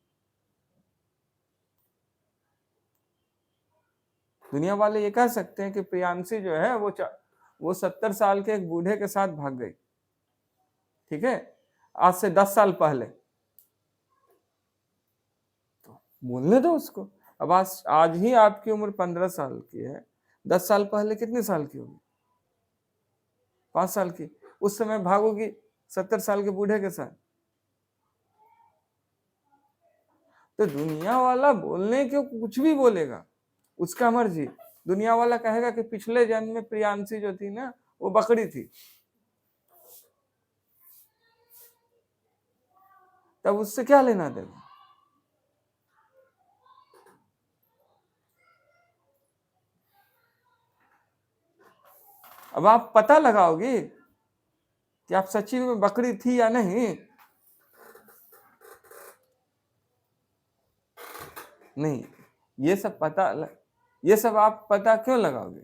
दुनिया वाले ये कह सकते हैं कि प्रियांशी जो है वो 70 साल के एक बूढ़े के साथ भाग गई, ठीक है, आज से 10 साल पहले, तो बोलने दो उसको। अब आज ही आपकी उम्र 15 साल की है, 10 साल पहले कितने साल की होगी? 5 साल की। उस समय भागोगी 70 साल के बूढ़े के साथ। तो दुनिया वाला बोलने क्यों, कुछ भी बोलेगा, उसका मर्जी। दुनिया वाला कहेगा कि पिछले जन्म में प्रियांशी जो थी ना वो बकरी थी, तब उससे क्या लेना देना? अब आप पता लगाओगे कि आप सच्ची में बकरी थी या नहीं? नहीं, ये सब आप पता क्यों लगाओगे?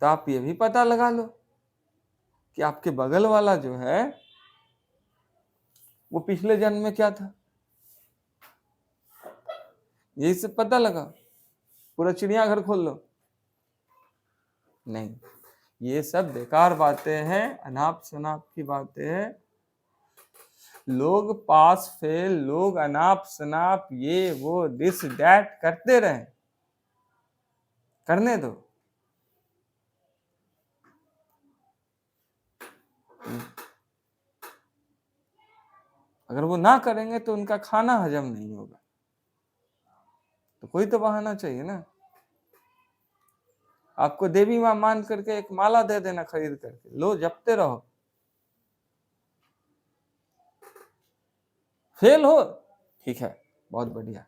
तो आप ये भी पता लगा लो कि आपके बगल वाला जो है वो पिछले जन्म में क्या था, यही सब पता लगा, पूरा चिड़ियाघर खोल लो। नहीं, ये सब बेकार बातें हैं, अनाप शनाप की बातें हैं। लोग पास फेल, लोग अनाप शनाप, ये वो दिस दैट करते रहे, करने दो। अगर वो ना करेंगे तो उनका खाना हजम नहीं होगा, तो कोई तो बहाना चाहिए ना। आपको देवी मां मान करके एक माला दे देना खरीद करके, लो जपते रहो। फेल हो ठीक है, बहुत बढ़िया,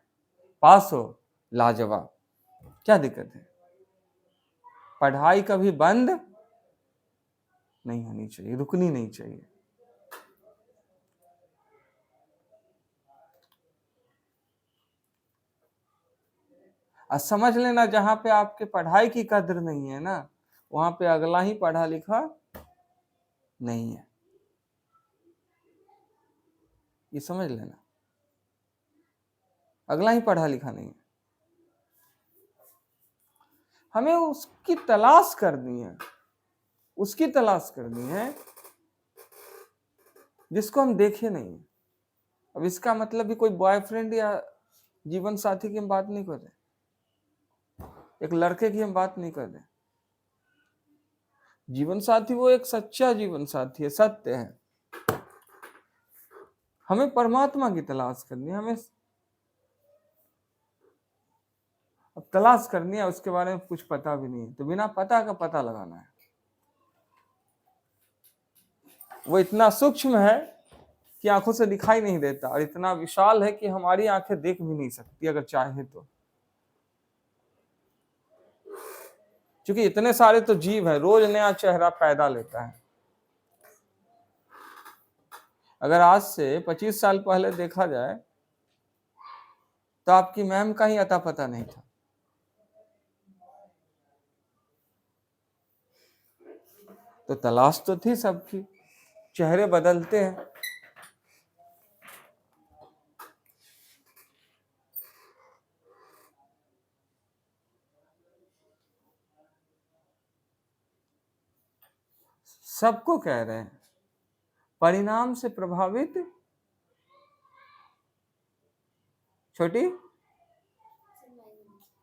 पास हो लाजवाब, क्या दिक्कत है? पढ़ाई कभी बंद नहीं होनी चाहिए, रुकनी नहीं चाहिए। और समझ लेना, जहां पे आपके पढ़ाई की कद्र नहीं है ना, वहां पे अगला ही पढ़ा लिखा नहीं है, ये समझ लेना। अगला ही पढ़ा लिखा नहीं है। हमें उसकी तलाश करनी है, उसकी तलाश करनी है जिसको हम देखे नहीं। अब इसका मतलब भी कोई बॉयफ्रेंड या जीवन साथी की हम बात नहीं कर रहे, एक लड़के की हम बात नहीं कर रहे। जीवन साथी वो एक सच्चा जीवन साथी है, सत्य है। हमें परमात्मा की तलाश करनी है, हमें अब तलाश करनी है, उसके बारे में कुछ पता भी नहीं है, तो बिना पता का पता लगाना है। वो इतना सूक्ष्म है कि आंखों से दिखाई नहीं देता, और इतना विशाल है कि हमारी आंखें देख भी नहीं सकती अगर चाहे तो। क्योंकि इतने सारे तो जीव है, रोज नया चेहरा पैदा लेता है। अगर आज से 25 साल पहले देखा जाए तो आपकी मैम का ही अता पता नहीं था। तो तलाश तो थी सबकी, चेहरे बदलते हैं। सबको कह रहे हैं परिणाम से प्रभावित छोटी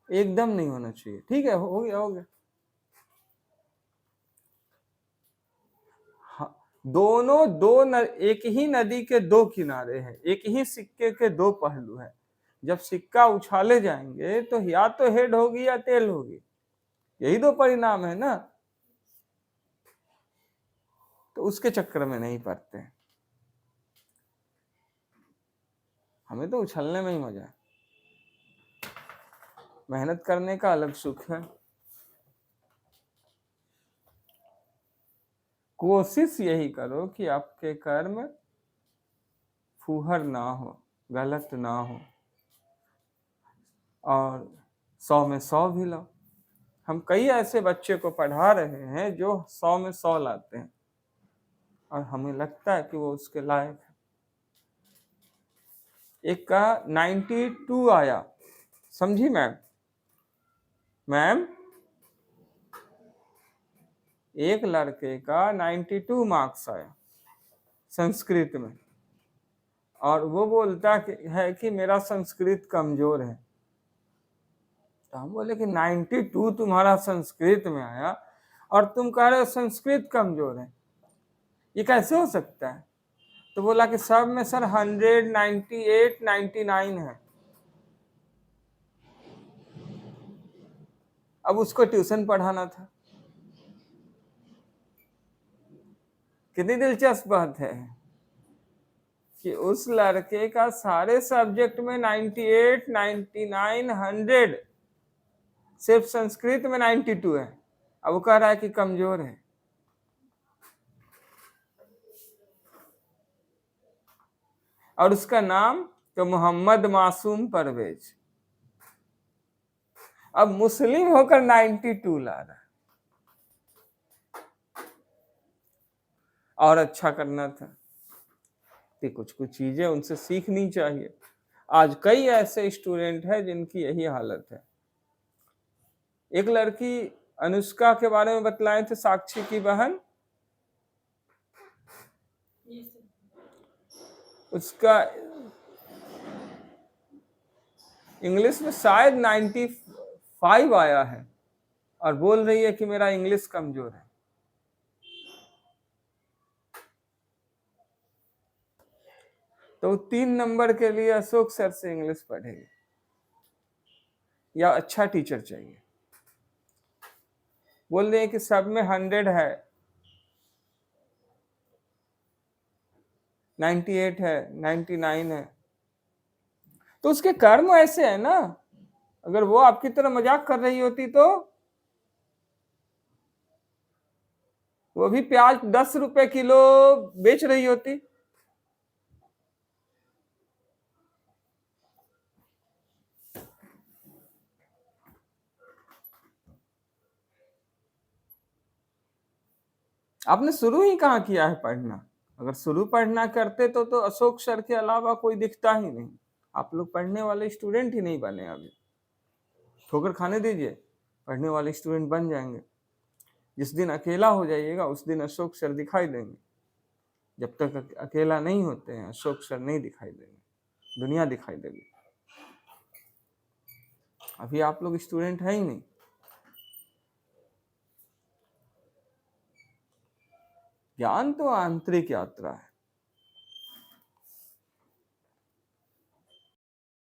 एकदम नहीं होना चाहिए। ठीक है, हो गया हो गया। हाँ, दोनों एक ही नदी के दो किनारे हैं, एक ही सिक्के के दो पहलू हैं। जब सिक्का उछाले जाएंगे तो या तो हेड होगी या टेल होगी, यही दो परिणाम है ना। तो उसके चक्कर में नहीं पड़ते, हमें तो उछलने में ही मजा है, मेहनत करने का अलग सुख है। कोशिश यही करो कि आपके कर्म फूहड़ ना हो, गलत ना हो, और 100 में 100 भी लाओ। हम कई ऐसे बच्चे को पढ़ा रहे हैं जो 100 में 100 लाते हैं, और हमें लगता है कि वो उसके लायक है। एक का 92 आया, समझी मैम? मैम, एक लड़के का 92 मार्क्स आया संस्कृत में, और वो बोलता है कि मेरा संस्कृत कमजोर है। तो हम बोले कि 92 तुम्हारा संस्कृत में आया और तुम कह रहे हो संस्कृत कमजोर है, ये कैसे हो सकता है? तो बोला कि सब में सर 100, 98, 99 है। अब उसको ट्यूशन पढ़ाना था। कितनी दिलचस्प बात है कि उस लड़के का सारे सब्जेक्ट में 98, 99, 100, सिर्फ संस्कृत में 92 है। अब वो कह रहा है कि कमजोर है। और उसका नाम तो मोहम्मद मासूम परवेज। अब मुस्लिम होकर 92 ला रहा है, और अच्छा करना था। तो कुछ कुछ चीजें उनसे सीखनी चाहिए। आज कई ऐसे स्टूडेंट हैं जिनकी यही हालत है। एक लड़की अनुष्का के बारे में बतलाए थे, साक्षी की बहन, उसका इंग्लिश में शायद 95 आया है, और बोल रही है कि मेरा इंग्लिश कमजोर है। तो 3 नंबर के लिए अशोक सर से इंग्लिश पढ़ेगी, या अच्छा टीचर चाहिए। बोल रहे हैं कि सब में 100 है, 98 है, 99 है। तो उसके कर्म ऐसे है ना। अगर वो आपकी तरह मजाक कर रही होती तो वो भी प्याज 10 रुपए किलो बेच रही होती। आपने शुरू ही कहाँ किया है पढ़ना? अगर शुरू पढ़ना करते तो अशोक सर के अलावा कोई दिखता ही नहीं। आप लोग पढ़ने वाले स्टूडेंट ही नहीं बने अभी। ठोकर खाने दीजिए, पढ़ने वाले स्टूडेंट बन जाएंगे। जिस दिन अकेला हो जाइएगा उस दिन अशोक सर दिखाई देंगे। जब तक अकेला नहीं होते हैं अशोक सर नहीं दिखाई देंगे, दुनिया दिखाई देगी। अभी आप लोग स्टूडेंट है ही नहीं। ज्ञान तो आंतरिक यात्रा है,